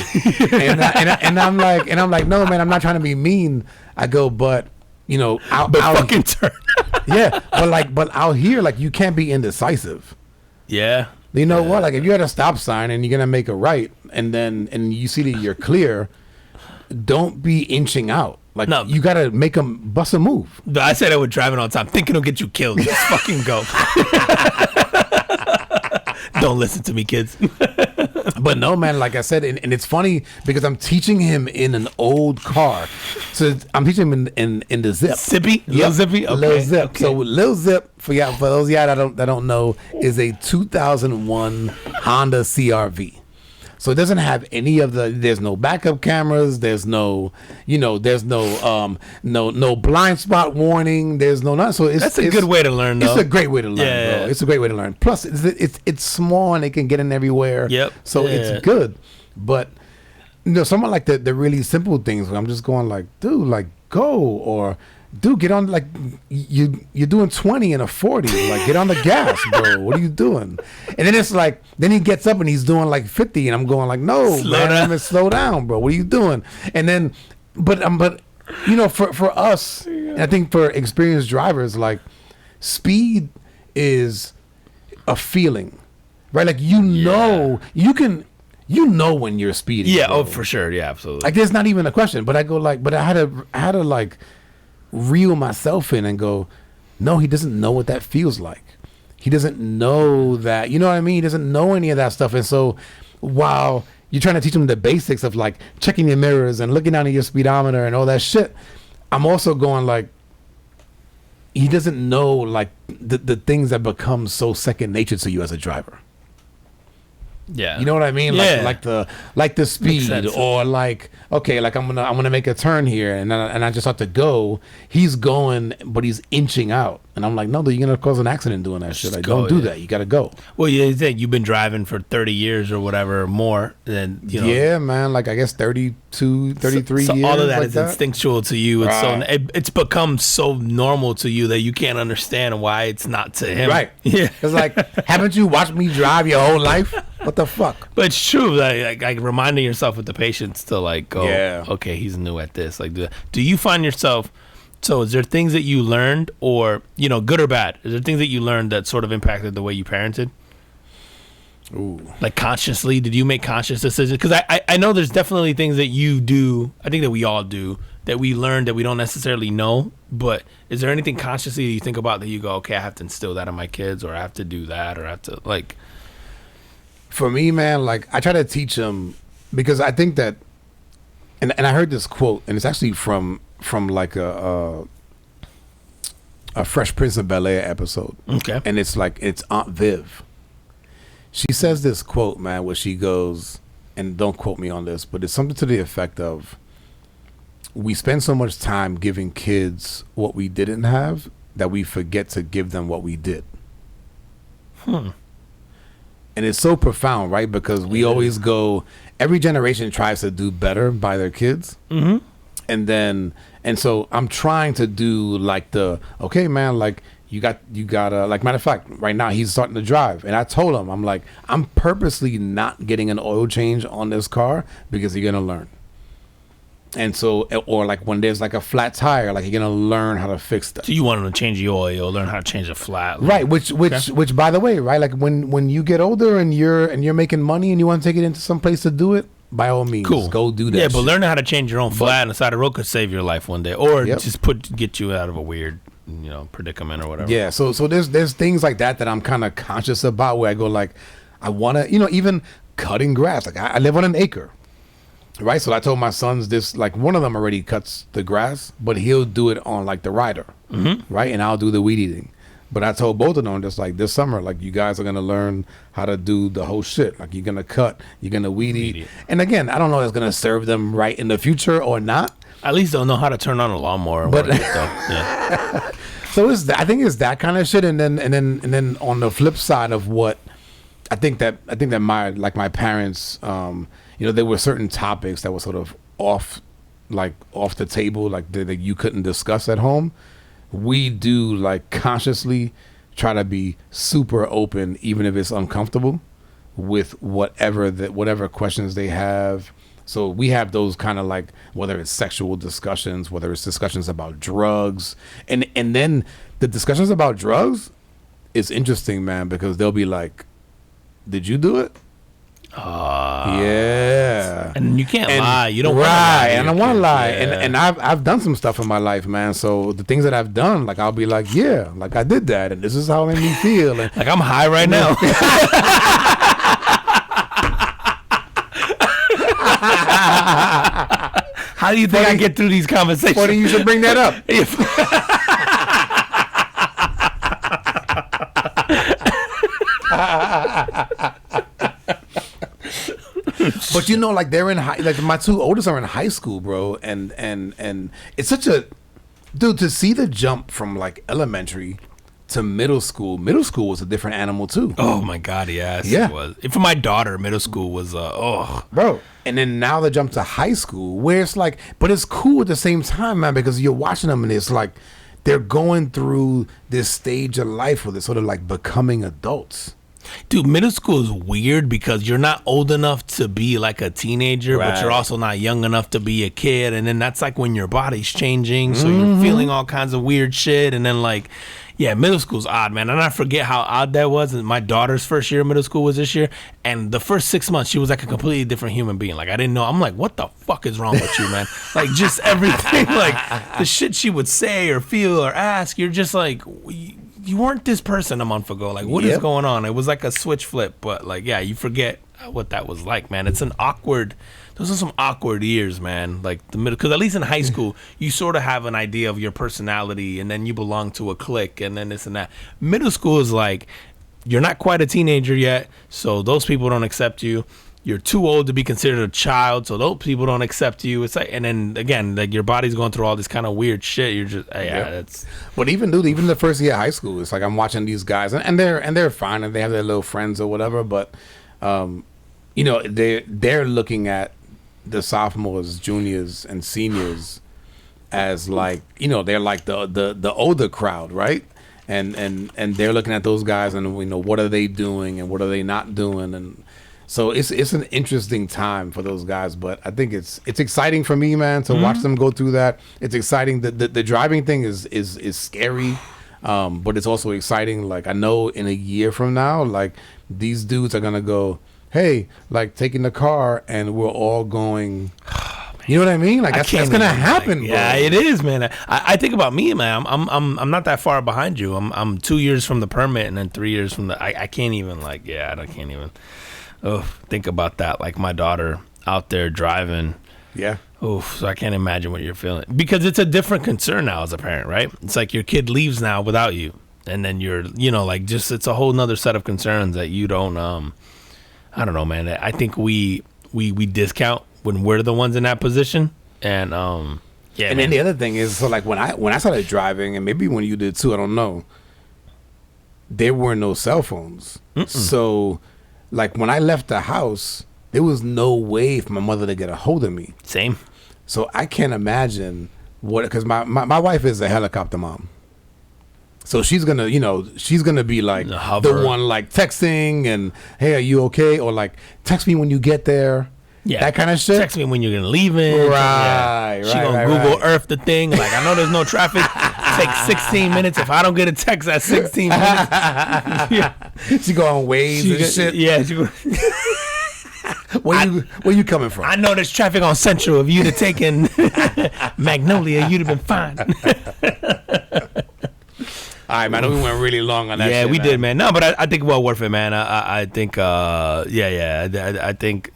and I'm like, "No, man, I'm not trying to be mean." I go, but. I'll fucking turn. Yeah, but out here, like, you can't be indecisive. Yeah. You know what? Like, if you're at a stop sign and you're gonna make a right, and you see that you're clear, don't be inching out. Like, no, you gotta make them bust a move. I said I would driving all the time, thinking it'll get you killed. Just fucking go. Don't listen to me, kids. But no, man, like I said, and it's funny because I'm teaching him in an old car. So I'm teaching him in the Zip. Zippy? Lil Zippy? Okay. Lil Zip. Okay. So Lil Zip, for those of y'all that don't know, is a 2001 Honda CRV. So it doesn't have any of there's no backup cameras, there's no blind spot warning, there's no nothing. So that's a good way to learn, though. It's a great way to learn, bro. It's a great way to learn. Plus it's small and it can get in everywhere. Yep. So it's good. But someone like the really simple things, I'm just going like, dude, like go, or dude, get on, like you're doing 20 and a 40, like get on the gas, bro. What are you doing? And then it's like, then he gets up and he's doing like 50, and I'm going like, no, slow down, bro. What are you doing? And then, but for us, and I think for experienced drivers, like speed is a feeling, right? Like you can. When you're speeding. Yeah, bro. oh, for sure. Yeah, absolutely. Like, there's not even a question. But I go like, but I had to like reel myself in and go, no, he doesn't know what that feels like. He doesn't know that, you know what I mean? He doesn't know any of that stuff. And so while you're trying to teach him the basics of like checking your mirrors and looking down at your speedometer and all that shit, I'm also going like, he doesn't know like the things that become so second nature to you as a driver. Yeah. You know what I mean? Yeah. Like the speed, or like, okay, like I'm gonna make a turn here, and I just have to go. He's going, but he's inching out, and I'm like, no, you're gonna cause an accident doing that shit. Like, don't do that. You gotta go. Well, you think you've been driving for 30 years or whatever, or more than you know. Yeah, man. Like I guess 32, 33 so years. all of that like is instinctual to you. It's right. it's become so normal to you that you can't understand why it's not to him. Right. Yeah. It's like, haven't you watched me drive your whole life? What the fuck? But it's true. Like reminding yourself with the patience to like go, yeah. Okay, he's new at this. Like, do you find yourself? So, is there things that you learned, or good or bad? Is there things that you learned that sort of impacted the way you parented? Ooh. Like consciously, did you make conscious decisions? Because I know there's definitely things that you do. I think that we all do that we learn that we don't necessarily know. But is there anything consciously you think about that you go, okay, I have to instill that in my kids, or I have to do that, or I have to like. For me, man, like I try to teach them, because I think that, and I heard this quote, and it's actually from like a Fresh Prince of Bel-Air episode. Okay. And it's like, it's Aunt Viv. She says this quote, man, where she goes, and don't quote me on this, but it's something to the effect of, we spend so much time giving kids what we didn't have that we forget to give them what we did. And it's so profound, right? Because we always go, every generation tries to do better by their kids. Mm-hmm. And so I'm trying to do like okay, man, like you got like, matter of fact, right now he's starting to drive. And I told him, I'm like, I'm purposely not getting an oil change on this car because you're going to learn. And so, or like when there's like a flat tire, like you're gonna learn how to fix that. So you want them to change the oil, learn how to change a flat, right? Which, by the way, right? Like when you get older and you're making money and you want to take it into some place to do it, by all means, go do that. Yeah, but learning how to change your own flat on the side of the road could save your life one day, or just get you out of a weird, predicament or whatever. Yeah. So there's things like that I'm kind of conscious about, where I go like, I want to, even cutting grass. Like I live on an acre. Right, so I told my sons this, like one of them already cuts the grass, but he'll do it on like the rider, right? And I'll do the weed eating. But I told both of them, just like this summer, like you guys are going to learn how to do the whole shit. Like you're going to cut, you're going to weed eat. And again, I don't know if it's going to serve them right in the future or not. At least they'll know how to turn on a lawnmower. But yeah. So I think it's that kind of shit. And then on the flip side of what I think that my parents, there were certain topics that were sort of off the table, like that you couldn't discuss at home. We do like consciously try to be super open, even if it's uncomfortable, with whatever questions they have. So we have those kind of like, whether it's sexual discussions, whether it's discussions about drugs, and then the discussions about drugs is interesting, man, because they'll be like, "Did you do it?" Yeah, and you can't lie. You don't right, and I want to lie, yeah. and I've done some stuff in my life, man. So the things that I've done, like I'll be like, yeah, like I did that, and this is how it made me feel. And like I'm high right now. How do you think I get through these conversations? Funny you should bring that up. But like they're in high, like my two oldest are in high school, bro, and it's such a dude to see the jump from like elementary to middle school. Middle school was a different animal too. Oh my god, yes, yeah. It was. For my daughter, middle school was bro. And then now the jump to high school, where it's like, but it's cool at the same time, man, because you're watching them and it's like they're going through this stage of life where they're sort of like becoming adults. Dude, middle school is weird because you're not old enough to be like a teenager, right, but you're also not young enough to be a kid. And then that's like when your body's changing. So you're feeling all kinds of weird shit. And then like, yeah, middle school's odd, man. And I forget how odd that was. And my daughter's first year of middle school was this year. And the first 6 months, she was like a completely different human being. Like, I didn't know. I'm like, what the fuck is wrong with you, man? Like, just everything. Like, the shit she would say or feel or ask, you're just like, you weren't this person a month ago. Like, what is going on? It was like a switch flip. But, like, yeah, you forget what that was like, man. It's an awkward... Those are some awkward years, man. Like the middle, because at least in high school, you sort of have an idea of your personality, and then you belong to a clique, and then this and that. Middle school is like you're not quite a teenager yet, so those people don't accept you. You're too old to be considered a child, so those people don't accept you. It's like, and then again, like your body's going through all this kind of weird shit. You're just, that's. But even the first year of high school, it's like I'm watching these guys, and they're fine, and they have their little friends or whatever. But, they're looking at the sophomores, juniors, and seniors as like, they're like the older crowd, right? And they're looking at those guys, and what are they doing and what are they not doing, and so it's an interesting time for those guys. But I think it's exciting for me, man, to watch them go through that. It's exciting. The driving thing is scary, but it's also exciting. Like I know in a year from now, like these dudes are gonna go, hey, like taking the car, and we're all going. You know what I mean? Like that's gonna happen, bro. Yeah, it is, man. I think about me, man. I'm not that far behind you. I'm 2 years from the permit, and then 3 years from the. I can't even I can't even. Oh, think about that. Like my daughter out there driving. Yeah. Oh, so I can't imagine what you're feeling, because it's a different concern now as a parent, right? It's like your kid leaves now without you, and then you're, it's a whole nother set of concerns that you don't. I don't know, man. I think we discount when we're the ones in that position, and yeah. And then the other thing is, so like when I started driving, and maybe when you did too, I don't know. There were no cell phones, so. Like when I left the house, there was no way for my mother to get a hold of me. Same. So I can't imagine because my wife is a helicopter mom. So she's gonna be like the one like texting and, hey, are you okay? Or like text me when you get there. Yeah, that kind of shit. Text me when you're gonna leave it. Right, She gonna Google Earth the thing. Like I know there's no traffic. Take 16 minutes. If I don't get a text at 16 minutes, yeah. She go on Waze and shit. Yeah. Where you coming from? I know there's traffic on Central. If you'd have taken Magnolia, you'd have been fine. All right, man. I know we went really long on that. Yeah, shit, we man. did, man. No, but I think well worth it, man. I think, I think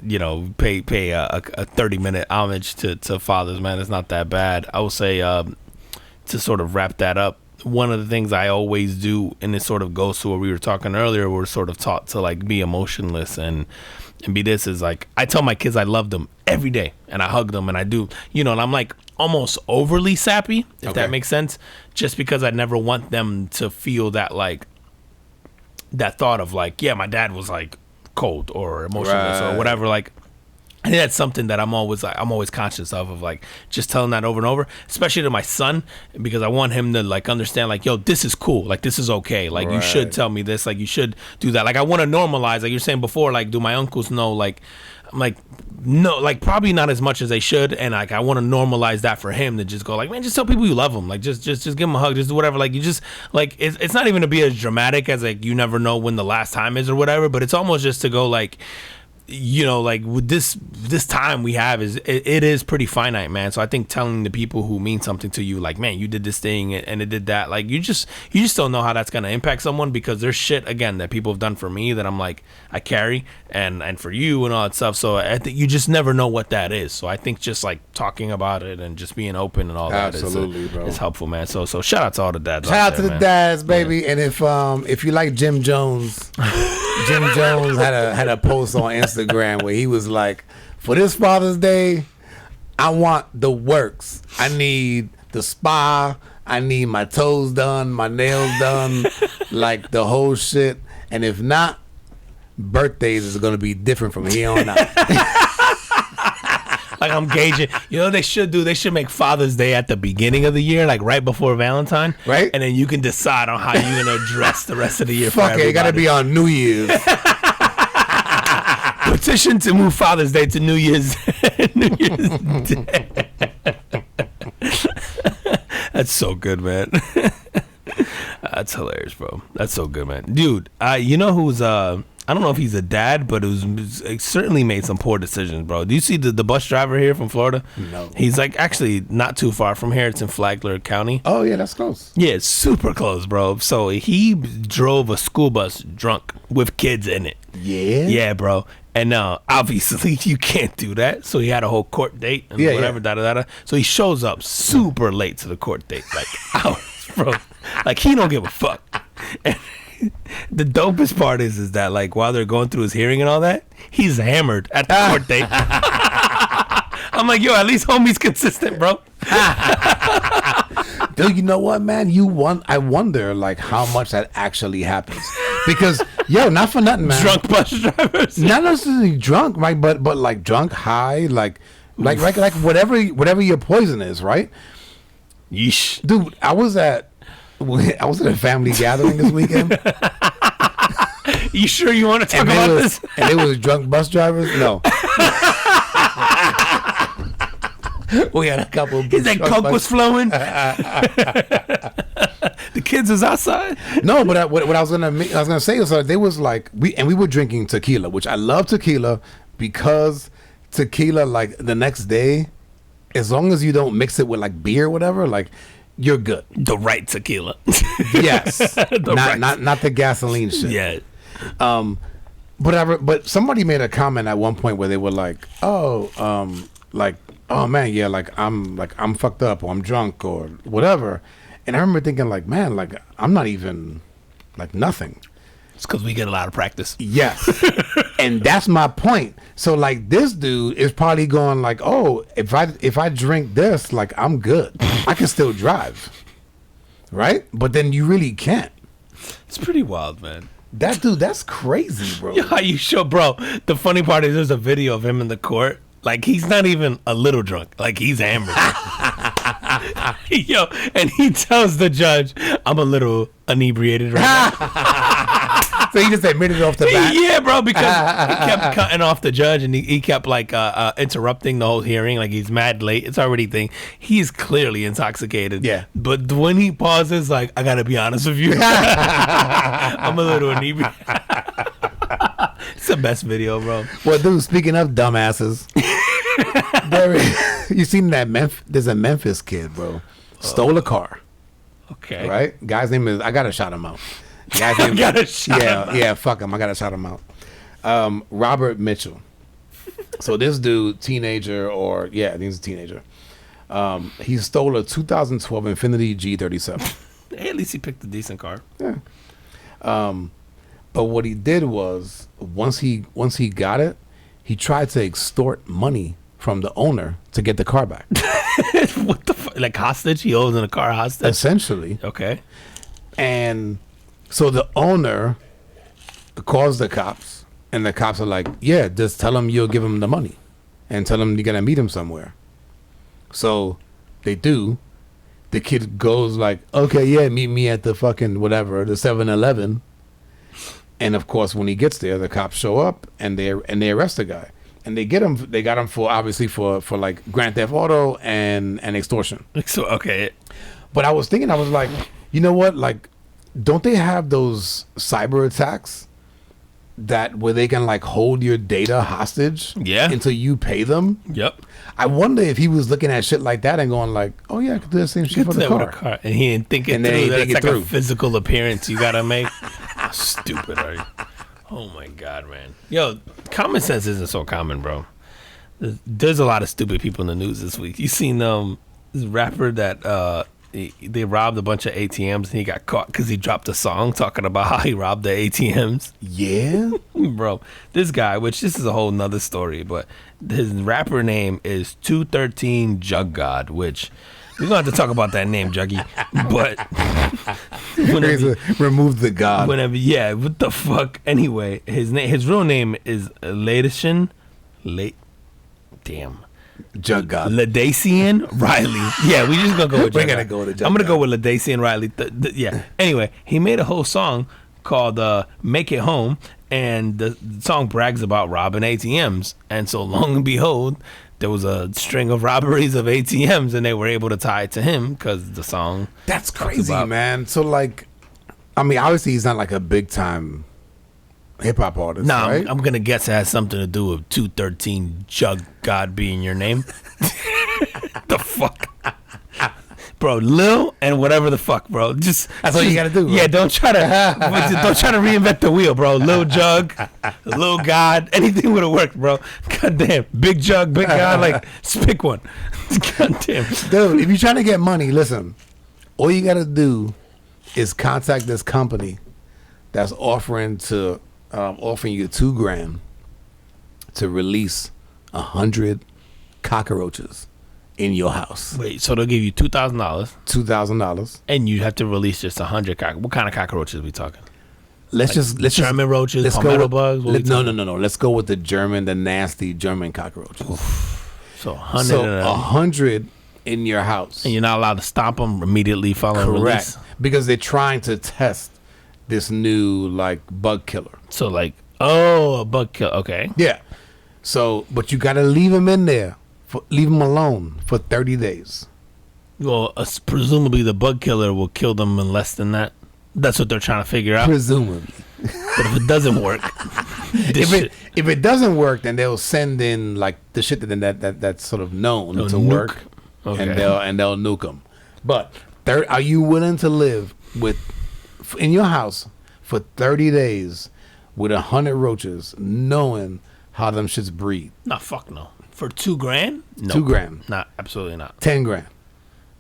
pay a 30-minute homage to fathers, man. It's not that bad. I will say, to sort of wrap that up, one of the things I always do, and it sort of goes to what we were talking earlier, we're sort of taught to like be emotionless and be this, is like I tell my kids I love them every day, and I hug them, and I do, and I'm like almost overly sappy, if that makes sense, just because I never want them to feel that like that thought of like, yeah, my dad was like cold or emotionless or whatever. Like I think that's something that I'm always conscious of like just telling that over and over, especially to my son, because I want him to like understand like, yo, this is cool, like this is okay, like you should tell me this, like you should do that. Like I want to normalize, like you're saying before, like do my uncles know? Like I'm like, no, like probably not as much as they should, and like I want to normalize that for him to just go like, man, just tell people you love them, like just give them a hug, just do whatever. Like you just like it's not even to be as dramatic as like you never know when the last time is or whatever, but it's almost just to go like, like with this time we have it is pretty finite, man. So I think telling the people who mean something to you, like, man, you did this thing and it did that, like you just don't know how that's gonna impact someone, because there's shit again that people have done for me that I'm like I carry and for you and all that stuff. So I think you just never know what that is. So I think just like talking about it and just being open and all that is helpful, man. So shout out to all the dads. Shout out to the dads, baby. Yeah. And if you like Jim Jones, Jim Jones had a post on Instagram where he was like, for this Father's Day, I want the works. I need the spa. I need my toes done, my nails done, like the whole shit. And if not, birthdays is going to be different from here on out. Like I'm gauging, they should make Father's Day at the beginning of the year, like right before Valentine, right? And then you can decide on how you're gonna dress the rest of the year. Fuck it, it gotta be on New Year's. Petition to move Father's Day to New Year's Day. That's so good, man. That's hilarious, bro. That's so good, man. Dude, you know who's I don't know if he's a dad, but it certainly made some poor decisions, bro. Do you see the bus driver here from Florida? No. He's like actually not too far from here. It's in Flagler County. Oh, yeah, that's close. Yeah, it's super close, bro. So he drove a school bus drunk with kids in it. Yeah? Yeah, bro. And now, obviously, you can't do that. So he had a whole court date and whatever, da-da-da-da. So he shows up super late to the court date, like hours, bro. Like, he don't give a fuck. And The dopest part is that like while they're going through his hearing and all that, he's hammered at the court date. I'm like, yo, at least homie's consistent, bro. Dude, you know what, man? I wonder like how much that actually happens. Because yo, not for nothing, man. Drunk bus drivers. Not necessarily drunk, right? But like drunk, high, like whatever your poison is, right? Yeesh. Dude, I was at a family gathering this weekend. You sure you want to talk about this? And it was drunk bus drivers? No. We had a couple. He said coke was flowing. The kids was outside. No, but what I was gonna say is they was like we were drinking tequila, which I love tequila because tequila like the next day, as long as you don't mix it with like beer or whatever, like you're good. The right tequila. Yes, not the gasoline shit. Yeah. But somebody made a comment at one point where they were like, oh man, yeah, like I'm fucked up or I'm drunk or whatever. And I remember thinking like, man, like I'm not even like nothing. It's because we get a lot of practice. Yes. And that's my point. So like this dude is probably going like, oh, if I drink this, like I'm good. I can still drive. Right? But then you really can't. It's pretty wild, man. That dude, that's crazy, bro. Yo, you sure, bro? The funny part is there's a video of him in the court. Like, he's not even a little drunk. Like, he's hammered. Yo, and he tells the judge, I'm a little inebriated right now. So he just admitted it off the bat? Yeah, bro, because he kept cutting off the judge, and he kept, like, interrupting the whole hearing. Like, he's mad late. It's already thing. He's clearly intoxicated. Yeah. But when he pauses, like, I got to be honest with you. I'm a little inebriated. It's the best video, bro. Well, dude, speaking of dumbasses, you seen that there's a Memphis kid, bro. Stole a car. Okay. Right? Guy's name is, I gotta shout him out. Guy's name yeah, fuck him. I gotta shout him out. Robert Mitchell. So this dude, teenager, I think he's a teenager. He stole a 2012 Infiniti G37. Hey, at least he picked a decent car. Yeah. But what he did was once he got it, he tried to extort money from the owner to get the car back. What the fuck? Like hostage? He holds in a car hostage? Essentially. Okay. And so the owner calls the cops, and the cops are like, yeah, just tell him you'll give him the money and tell him you're going to meet him somewhere. So they do. The kid goes like, okay, yeah, meet me at the fucking whatever, the 7-Eleven. And of course, when he gets there, the cops show up and they arrest the guy, and they get him. They got him for obviously for like Grand Theft Auto and extortion. So okay, but I was thinking, I was like, you know what? Like, don't they have those cyber attacks that where they can like hold your data hostage? Yeah. Until you pay them. Yep. I wonder if he was looking at shit like that and going like, oh yeah, I could do the same shit for the car. And he didn't think it And through. then he That think it's it like through. a physical appearance you gotta make. How stupid are you? Oh my god, man. Yo, common sense isn't so common, bro. There's a lot of stupid people in the news this week. You seen this rapper that they robbed a bunch of ATMs and he got caught because he dropped a song talking about how he robbed the ATMs. Yeah, bro. This guy, which this is a whole nother story, but his rapper name is 213 Jug God, which we're gonna have to talk about that name, Juggy. But remove the God. Whenever, yeah. What the fuck? Anyway, his real name is Jug God. Ladacian Riley. Yeah, we just gonna go with Jug. We're gonna go with the Jug I'm gonna God. go with Ladacian Riley. Yeah. Anyway, he made a whole song called "Make It Home," and the song brags about robbing ATMs. And so, long and behold, there was a string of robberies of ATMs, and they were able to tie it to him because the song. That's crazy, man. So, like, I mean, obviously, he's not like a big time hip hop artist. Nah, right? I'm gonna guess it has something to do with 213 Jug God being your name. The fuck, bro, Lil and whatever the fuck, bro. That's all you gotta do, bro. Yeah, don't try to reinvent the wheel, bro. Lil Jug, Lil God, anything would have worked, bro. Goddamn, big Jug, big God, like just pick one. Goddamn, dude. If you're trying to get money, listen. All you gotta do is contact this company that's offering you $2,000 to release 100 cockroaches in your house. Wait, so they'll give you $2,000, $2,000. and you have to release just 100 What kind of cockroaches are we talking? Let's German roaches, palmetto bugs. No. Let's go with the nasty German cockroaches. So 100. So 100 in your house, and you're not allowed to stomp them immediately following release. Because they're trying to test this new like bug killer. So like, a bug killer. Okay. Yeah. So, but you got to leave them in there. Leave them alone for 30 days. Well, presumably the bug killer will kill them in less than that. That's what they're trying to figure out. Presumably. But if it doesn't work, if it doesn't work, then they'll send in like the shit that's sort of known to work, okay. and they'll nuke them. But are you willing to live in your house for 30 days with 100 roaches, knowing how them shits breed? Nah, fuck no. For $2,000? No. $2,000. Nah, absolutely not. $10,000.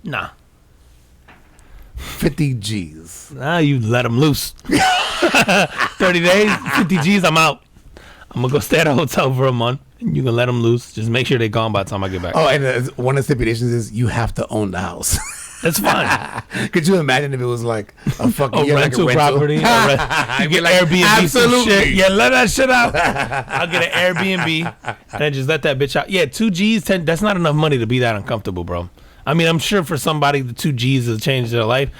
Nah. 50 G's. Nah, you let them loose. 30 days, 50 G's, I'm out. I'm going to go stay at a hotel for a month. And you can let them loose. Just make sure they're gone by the time I get back. Oh, and one of the stipulations is you have to own the house. That's fine. Could you imagine if it was like a fucking rental property? You get like, Airbnb. Absolutely. Shit. Yeah, let that shit out. I'll get an Airbnb and then just let that bitch out. Yeah, 2 G's, 10. That's not enough money to be that uncomfortable, bro. I mean, I'm sure for somebody, the 2 G's has changed their life.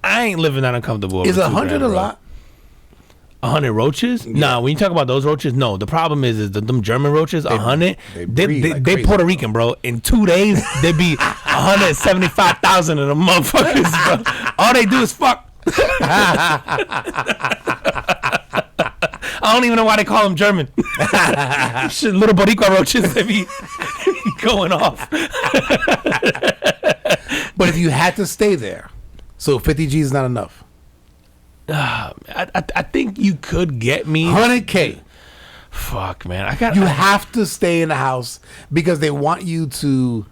I ain't living that uncomfortable. Is 100 a lot? 100 roaches? Yeah. Nah, when you talk about those roaches, no. The problem is them German roaches, 100, they Puerto Rican, bro. In 2 days, there'd be 175,000 of them motherfuckers, bro. All they do is fuck. I don't even know why they call them German. Shit, little Boricua roaches, they be going off. But if you had to stay there, so 50 G's is not enough. I think you could get me 100K. Fuck, man. You have to stay in the house because they want you to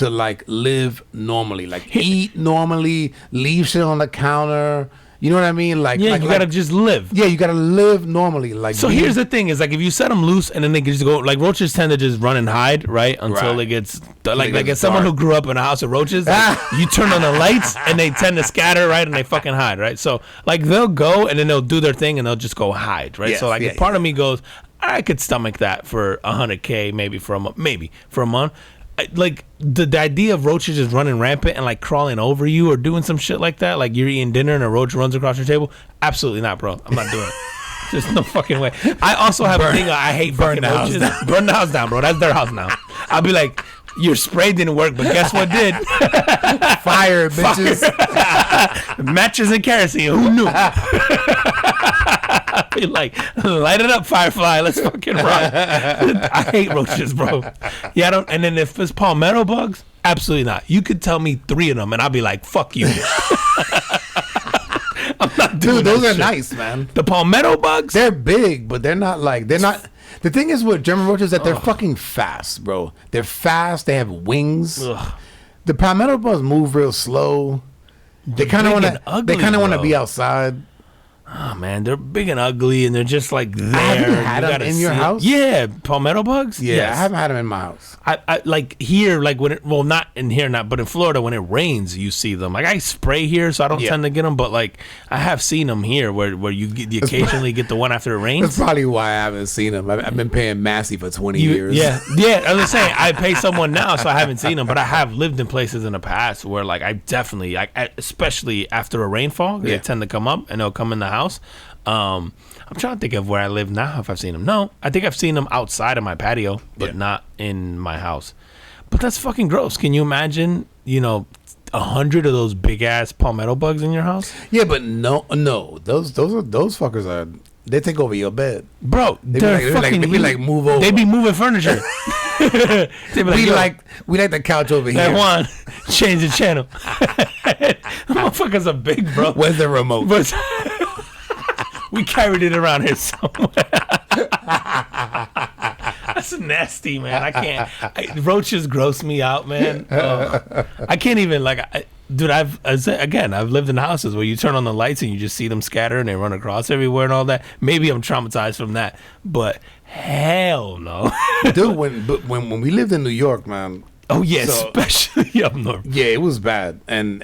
like live normally, like eat normally, leave shit on the counter. You know what I mean? Like, yeah, you gotta just live. Yeah, you gotta live normally. Like, so here's the thing: is like if you set them loose and then they just go, like roaches tend to just run and hide, right? Until it gets like as someone who grew up in a house of roaches, like, you turn on the lights and they tend to scatter, right? And they fucking hide, right? So like they'll go and then they'll do their thing and they'll just go hide, right? Yes, so like part of me goes, I could stomach that for 100K, maybe for a month. Like the idea of roaches just running rampant and like crawling over you or doing some shit like that, like you're eating dinner and a roach runs across your table, absolutely not, bro. I'm not doing it. There's no fucking way. I also have a thing I hate fucking roaches. Burn the house down, bro. That's their house now. I'll be like, your spray didn't work, but guess what did? Fire, bitches. Matches and kerosene. Who knew? Be like, light it up, Firefly. Let's fucking run. I hate roaches, bro. Yeah, I don't. And then if it's palmetto bugs, absolutely not. You could tell me 3 of them, and I'll be like, fuck you. I'm not doing Dude, those are shit. nice, man. The palmetto bugs? They're big, but they're not. The thing is with German roaches that they're fucking fast, bro. They're fast. They have wings. Ugh. The palmetto bugs move real slow. They kind of want to be outside. Oh man, they're big and ugly, and they're just like there. Have you had them in your house? Yeah, palmetto bugs. Yeah, yes. I haven't had them in my house. I like here, like when not in here, but in Florida when it rains, you see them. Like I spray here, so I don't tend to get them. But like I have seen them here, where you occasionally get the one after it rains. That's probably why I haven't seen them. I've been paying Massey for 20 years. Yeah. I was saying I pay someone now, so I haven't seen them. But I have lived in places in the past where like I definitely, especially after a rainfall, they tend to come up and they'll come in the house. I'm trying to think of where I live now if I've seen them. No, I think I've seen them outside of my patio, but not in my house. But that's fucking gross. Can you imagine, 100 of those big ass palmetto bugs in your house? Yeah, but no, those fuckers are. They take over your bed, bro. They be like move over. They be moving furniture. They be like, we like the couch over here. That one, change the channel. Motherfuckers are big, bro. Where's the remote? We carried it around here somewhere. That's nasty, man. I can't. Roaches gross me out, man. I can't even Dude, I've lived in houses where you turn on the lights and you just see them scatter and they run across everywhere and all that. Maybe I'm traumatized from that, but hell no. Dude, when we lived in New York, man. Oh yeah, especially up north. Yeah, it was bad, and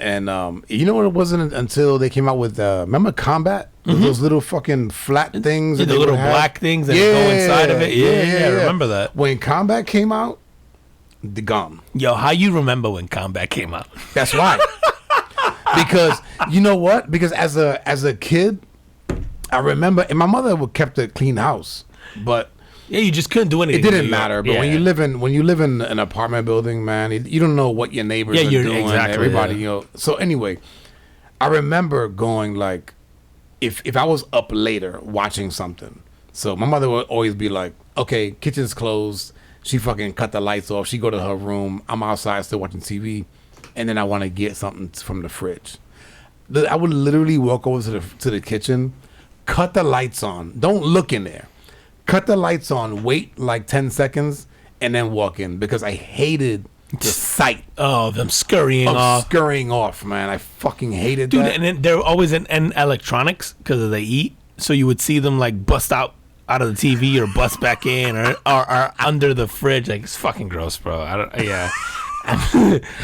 you know what? It wasn't until they came out with remember Combat, those little fucking flat things, the little black things that go inside of it. Yeah, I remember that. When Combat came out, the gone. Yo, how you remember when Combat came out? That's why. Because you know what? Because as a kid, I remember, and my mother kept a clean house, but. Yeah, you just couldn't do anything. It didn't matter, but when you live in an apartment building, man, you don't know what your neighbors are doing. Exactly, everybody, you know. So anyway, I remember going like, if I was up later watching something, so my mother would always be like, "Okay, kitchen's closed." She fucking cut the lights off. She go to her room. I'm outside still watching TV, and then I want to get something from the fridge. I would literally walk over to the kitchen, cut the lights on, don't look in there. Cut the lights on, wait like 10 seconds, and then walk in because I hated the sight. Oh, them scurrying off, man. I fucking hated that. Dude, and then they're always in electronics because they eat. So you would see them like bust out of the TV or bust back in or under the fridge. Like, it's fucking gross, bro.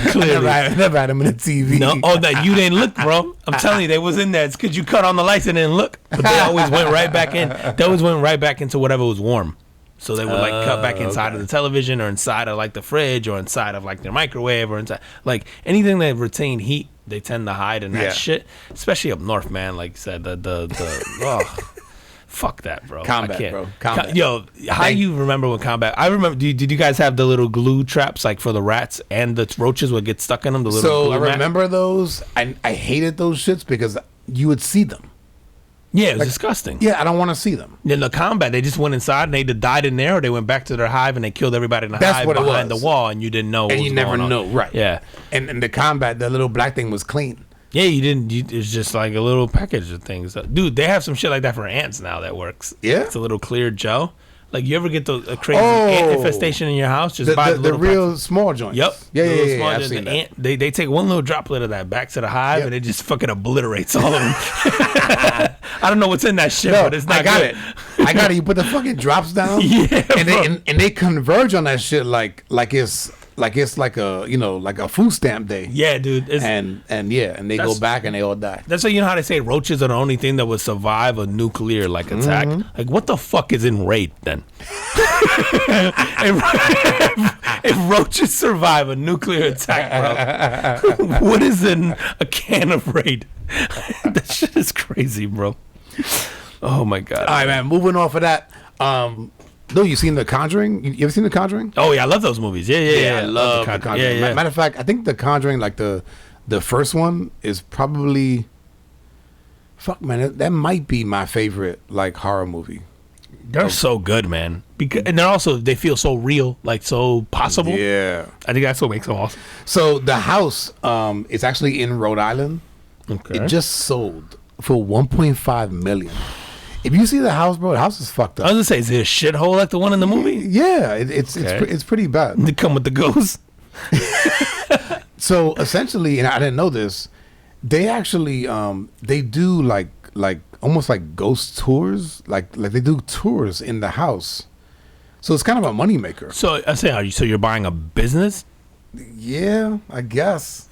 Clearly. I never had them in the TV. No, that you didn't look, bro. I'm telling you, they was in there. It's because you cut on the lights and didn't look. But they always went right back in. They always went right back into whatever was warm. So they would like cut back inside of the television or inside of like the fridge or inside of like their microwave or inside like anything that retained heat. They tend to hide in that shit, especially up north, man. Like you said, fuck that, bro. Combat, I can't. bro. Combat. Yo, how you remember when Combat? I remember. Did you guys have the little glue traps like for the rats and the roaches would get stuck in them? So I remember those. I hated those shits because you would see them. Yeah, it was disgusting. Yeah, I don't want to see them. In the Combat, they just went inside and they either died in there or they went back to their hive and they killed everybody in the hive behind the wall and you didn't know. And you never know, right? Yeah. And the Combat, the little black thing was clean. Yeah, you didn't. It's just like a little package of things. Dude, they have some shit like that for ants now that works. Yeah, it's a little clear gel. Like you ever get the crazy ant infestation in your house? Just buy the real package. Small joints. Yep. Yeah. I've seen that. Ant, they take one little droplet of that back to the hive and it just fucking obliterates all of them. I don't know what's in that shit, but it's not good. I got it. You put the fucking drops down. Yeah, and they converge on that shit like it's like a food stamp day. Yeah, dude. And they go back and they all die. That's why you know how they say roaches are the only thing that would survive a nuclear like attack. Mm-hmm. Like what the fuck is in Raid then? if roaches survive a nuclear attack, bro, what is in a can of Raid? That shit is crazy, bro. Oh my god. All right, man. Moving off of that. No, you seen The Conjuring? You ever seen The Conjuring? Oh yeah, I love those movies. Yeah. I love The Conjuring. Yeah. Matter of fact, I think The Conjuring, like the first one, is probably that might be my favorite like horror movie. They're so good, man. And they feel so real, like so possible. Yeah, I think that's what makes them awesome. So the house is actually in Rhode Island. Okay, it just sold for $1.5 million. If you see the house, bro, the house is fucked up. I was gonna say, is it a shithole like the one in the movie? Yeah, it's pretty bad. They come with the ghosts. So essentially, and I didn't know this, they actually they do like almost like ghost tours, like they do tours in the house. So it's kind of a moneymaker. So I say, so you're buying a business? Yeah, I guess.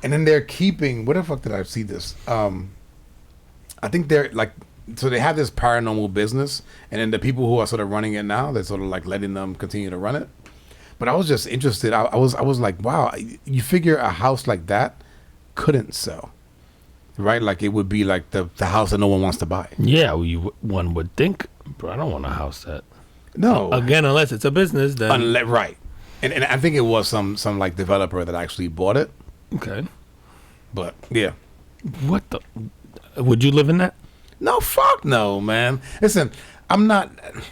And then they're keeping. Where the fuck did I see this? I think they're like. So they have this paranormal business, and then the people who are sort of running it now, they're sort of like letting them continue to run it. But I was just interested. I was like, wow, you figure a house like that couldn't sell, right? Like it would be like the house that no one wants to buy. Yeah, one would think, bro, I don't want a house that. No. Again, unless it's a business, then. Right. And I think it was some like developer that actually bought it. Okay. But yeah. What the? Would you live in that? No, fuck no, man. Listen, I'm not. Let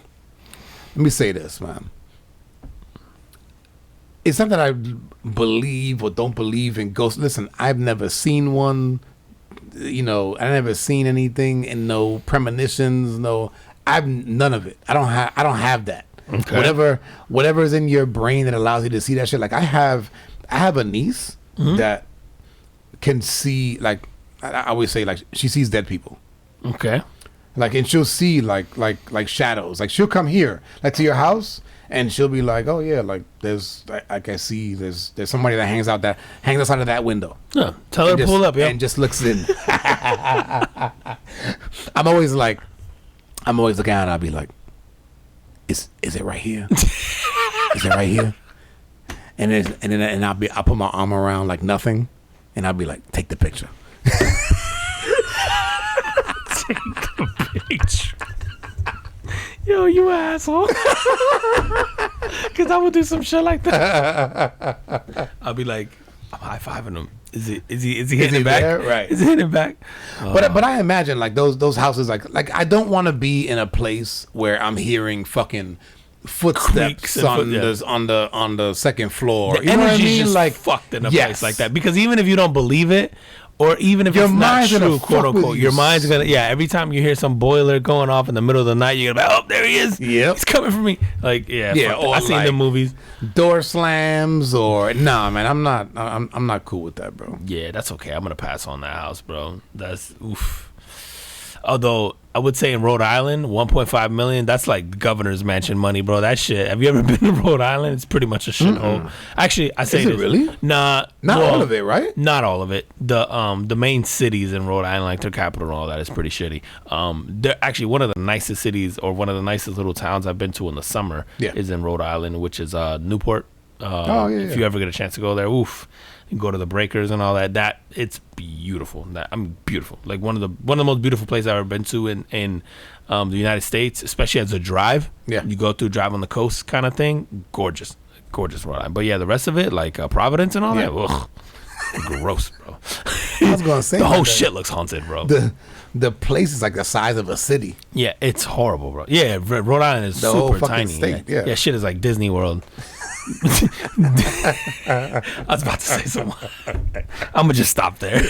me say this, man. It's not that I believe or don't believe in ghosts. Listen, I've never seen one. You know, I never seen anything and no premonitions. I've none of it. I don't have that. Okay. Whatever is in your brain that allows you to see that shit. Like I have a niece that can see, like, I always say, like, she sees dead people. Okay. Like, and she'll see like shadows. Like, she'll come here, like, to your house, and she'll be like, oh yeah, like, there's, like, I see there's somebody that hangs outside of that window. Yeah. Tell her to pull up, yeah. And just looks in. I'm always looking at it, I'll be like, is it right here? Is it right here? And I'll put my arm around like nothing, and I'll be like, take the picture. Take the picture. Yo, you asshole. Cause I would do some shit like that. I'll be like, I'm high-fiving him. Is he hitting it back? There? Right. Is he hitting it back? But I imagine like those houses, like I don't want to be in a place where I'm hearing fucking footsteps on the second floor. The you know what I energy's mean? just Like, fucked in a place like that. Because even if you don't believe it, or even if your it's not mind's true, gonna quote fuck with unquote, you. your mind's gonna, every time you hear some boiler going off in the middle of the night, you're gonna be like, oh, there he is. Yep. He's coming for me. Like, or I've seen like the movies. door slams or man, I'm not cool with that, bro. Yeah, that's okay. I'm gonna pass on that house, bro. That's oof. Although I would say in Rhode Island, 1.5 million, that's like the governor's mansion money, bro. That shit. Have you ever been to Rhode Island? It's pretty much a shithole. Actually, I say Is it this. really? Nah, Not all of it, right? Not all of it. The main cities in Rhode Island, like their capital and all that, is pretty shitty. They're actually one of the nicest cities or one of the nicest little towns I've been to in the summer is in Rhode Island, which is Newport. If you ever get a chance to go there, oof. You go to the breakers and all that. That it's beautiful. Beautiful. Like one of the most beautiful places I've ever been to in the United States, especially as a drive. Yeah, you go through drive on the coast kind of thing. Gorgeous Rhode Island. But yeah, the rest of it, like Providence and all that, ugh, gross, bro. I was gonna say the whole shit looks haunted, bro. The place is like the size of a city. Yeah, it's horrible, bro. Yeah, Rhode Island is super tiny. State, yeah, shit is like Disney World. I was about to say something. I'm gonna just stop there.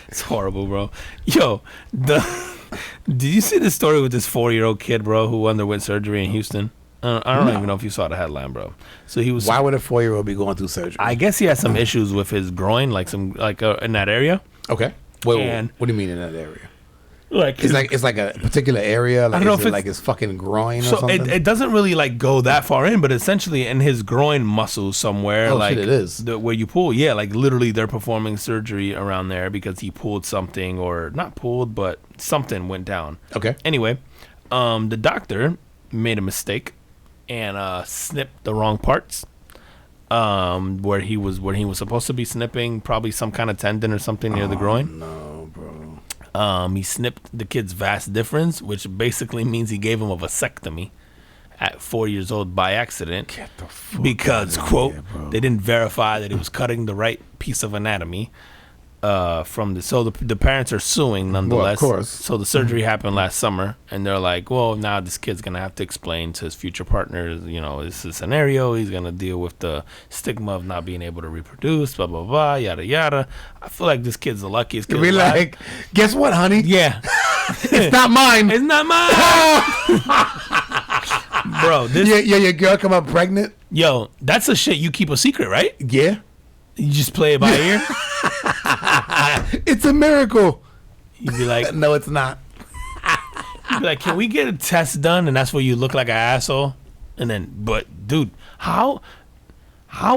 It's horrible, bro. Yo, did you see the story with this 4-year-old kid, bro, who underwent surgery in Houston? I don't even know if you saw the headline, bro. So he was. Why would a 4-year-old be going through surgery? I guess he had some issues with his groin, like in that area. Okay. Wait, what do you mean in that area? Like it's like a particular area. Like, I don't know if it's like his fucking groin or something. It doesn't really like go that far in, but essentially in his groin muscle somewhere, like shit, it is where you pull. Yeah, like literally they're performing surgery around there because he pulled something, or not pulled, but something went down. Okay. Anyway, the doctor made a mistake and snipped the wrong parts. Where he was supposed to be snipping probably some kind of tendon or something near the groin. No, bro. He snipped the kid's vas deferens, which basically means he gave him a vasectomy at 4 years old by accident. Get the fuck because, out of quote, here, bro. they didn't verify that he was cutting the right piece of anatomy. So the parents are suing nonetheless. Well, of course. So the surgery happened last summer, and they're like, well, now this kid's gonna have to explain to his future partners, this is a scenario. He's gonna deal with the stigma of not being able to reproduce, blah blah blah, yada yada. I feel like this kid's the luckiest kid. Be like, guess what, honey? Yeah, it's not mine. It's not mine, bro. Your girl come up pregnant. Yo, that's the shit you keep a secret, right? Yeah. You just play it by ear. It's a miracle. You'd be like, no, it's not. You'd be like, can we get a test done? And that's where you look like an asshole. And then, but dude, how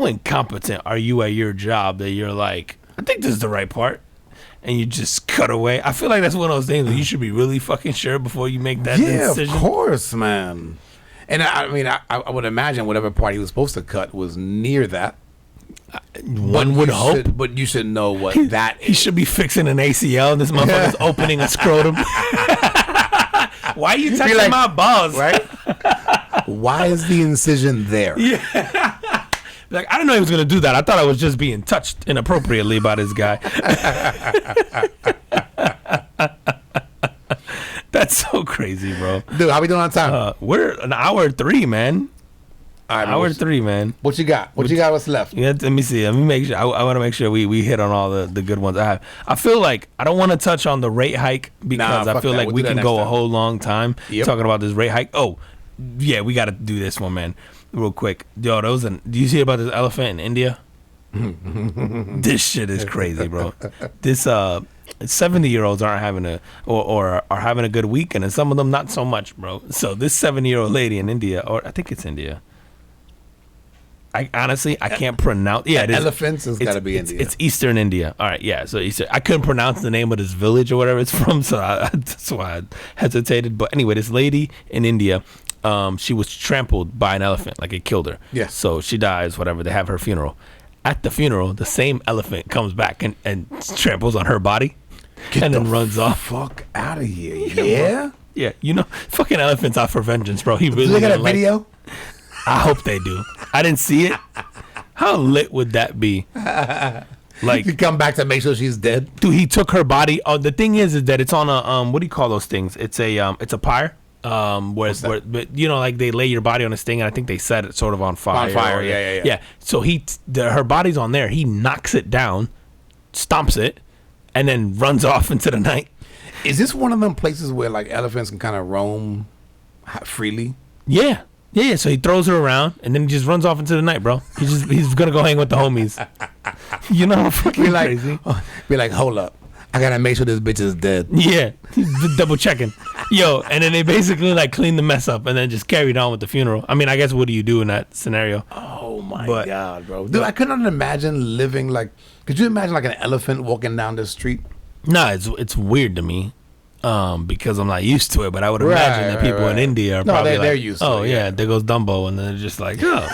incompetent are you at your job that you're like, I think this is the right part, and you just cut away? I feel like that's one of those things that you should be really fucking sure before you make that decision. Yeah, of course, man. And I mean, I would imagine whatever part he was supposed to cut was near that. One would hope, but you should know what that is. He should be fixing an ACL, and this motherfucker's opening a scrotum. Why are you touching my balls? Right? Why is the incision there? Yeah. Like, I didn't know he was gonna do that. I thought I was just being touched inappropriately by this guy. That's so crazy, bro. Dude, how we doing on time? We're an hour 3, man. Right, hour 3, man. What you got? What you got? What's left? Yeah, let me see. Let me make sure. I want to make sure we hit on all the good ones I have. I feel like I don't want to touch on the rate hike because I feel like we can go a whole long time talking about this rate hike. Oh, yeah, we got to do this one, man, real quick. Yo, do you see about this elephant in India? This shit is crazy, bro. This 70-year-olds aren't having or are having a good week, and some of them not so much, bro. So this 70-year-old lady in India, or I think it's India. I honestly can't pronounce. Yeah, it is. Elephants has got to be India. It's Eastern India. All right, yeah. So Eastern. I couldn't pronounce the name of this village or whatever it's from, so that's why I hesitated. But anyway, this lady in India, she was trampled by an elephant, like it killed her. Yeah. So she dies. Whatever. They have her funeral. At the funeral, the same elephant comes back and tramples on her body, and then runs off. Fuck out of here! Yeah. Yeah, you know, fucking elephants out for vengeance, bro. He really. Look at that video. I hope they do. I didn't see it. How lit would that be? Like, you come back to make sure she's dead. Dude, he took her body. Oh, the thing is that it's on a what do you call those things? It's a pyre. Where but you know, like they lay your body on this thing, and I think they set it sort of on fire. On fire, yeah. So her body's on there. He knocks it down, stomps it, and then runs off into the night. Is this one of them places where like elephants can kind of roam freely? Yeah. Yeah, so he throws her around and then he just runs off into the night, bro. He's gonna go hang with the homies. You know, fucking crazy. Be like, hold up, I gotta make sure this bitch is dead. Yeah, double checking. Yo, and then they basically like cleaned the mess up and then just carried on with the funeral. I mean, I guess what do you do in that scenario? Oh my god, bro. Dude, I couldn't imagine living like. Could you imagine like an elephant walking down the street? Nah, it's weird to me. Because I'm not used to it, but I would imagine that people in India are probably they're used to it. Oh yeah, there goes Dumbo, and then they're just like, oh.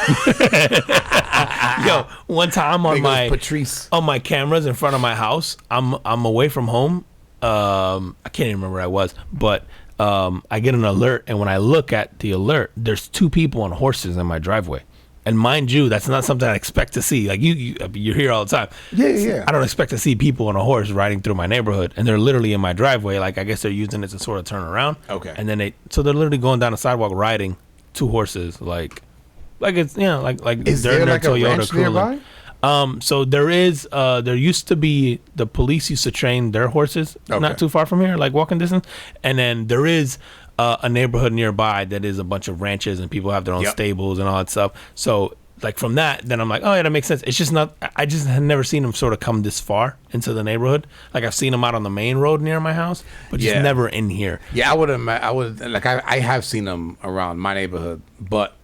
Yo, one time on my cameras in front of my house, I'm away from home. I can't even remember where I was, but I get an alert, and when I look at the alert, there's 2 people on horses in my driveway. And mind you, that's not something I expect to see. Like you're here all the time. Yeah. I don't expect to see people on a horse riding through my neighborhood, and they're literally in my driveway. Like I guess they're using it to sort of turn around. Okay. And then they're literally going down the sidewalk riding 2 horses, like it's like is they're there like a Toyota ranch nearby? So there used to be, the police used to train their horses not too far from here, like walking distance, and then there is a neighborhood nearby that is a bunch of ranches and people have their own stables and all that stuff. So like from that, then I'm like, oh yeah, that makes sense. It's just not, I just had never seen them sort of come this far into the neighborhood. Like I've seen them out on the main road near my house, but just never in here. Yeah, I would like I have seen them around my neighborhood, but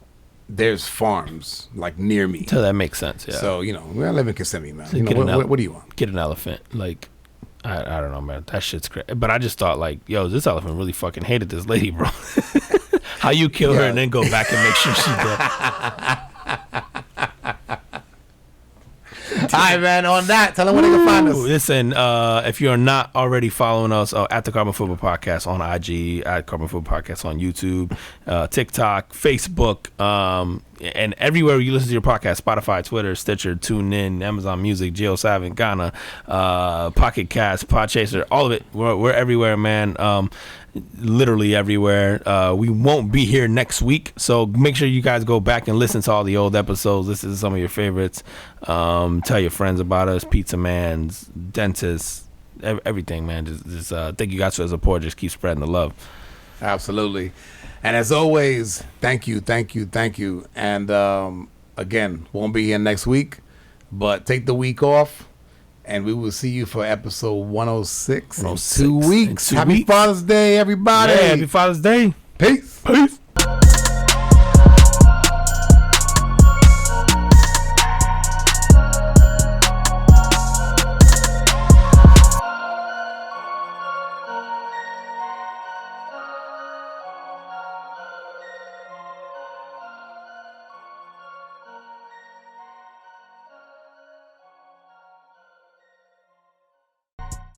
there's farms like near me. So that makes sense. Yeah. So I live in Kissimmee, man. So what do you want? Get an elephant, like. I don't know, man. That shit's crazy. But I just thought, like, yo, this elephant really fucking hated this lady, bro. How you kill her and then go back and make sure she's dead? All right, man. On that, tell them where they can find us. Listen, if you're not already following us at the Carbon Football Podcast on IG, at Carbon Football Podcast on YouTube, TikTok, Facebook, and everywhere you listen to your podcast, Spotify, Twitter, Stitcher, TuneIn, Amazon Music, JioSaavn, Ghana, Pocket Cast, Podchaser, all of it. We're everywhere, man. Literally everywhere. We won't be here next week, so make sure you guys go back and listen to all the old episodes. Listen to some of your favorites. Tell your friends about us, pizza mans, dentists, everything, man. Just thank you guys for the support. Just keep spreading the love. Absolutely. And as always, thank you. And again, won't be here next week, but take the week off, and we will see you for episode 106 in 2 weeks. Happy Father's Day, everybody. Yeah, happy Father's Day. Peace.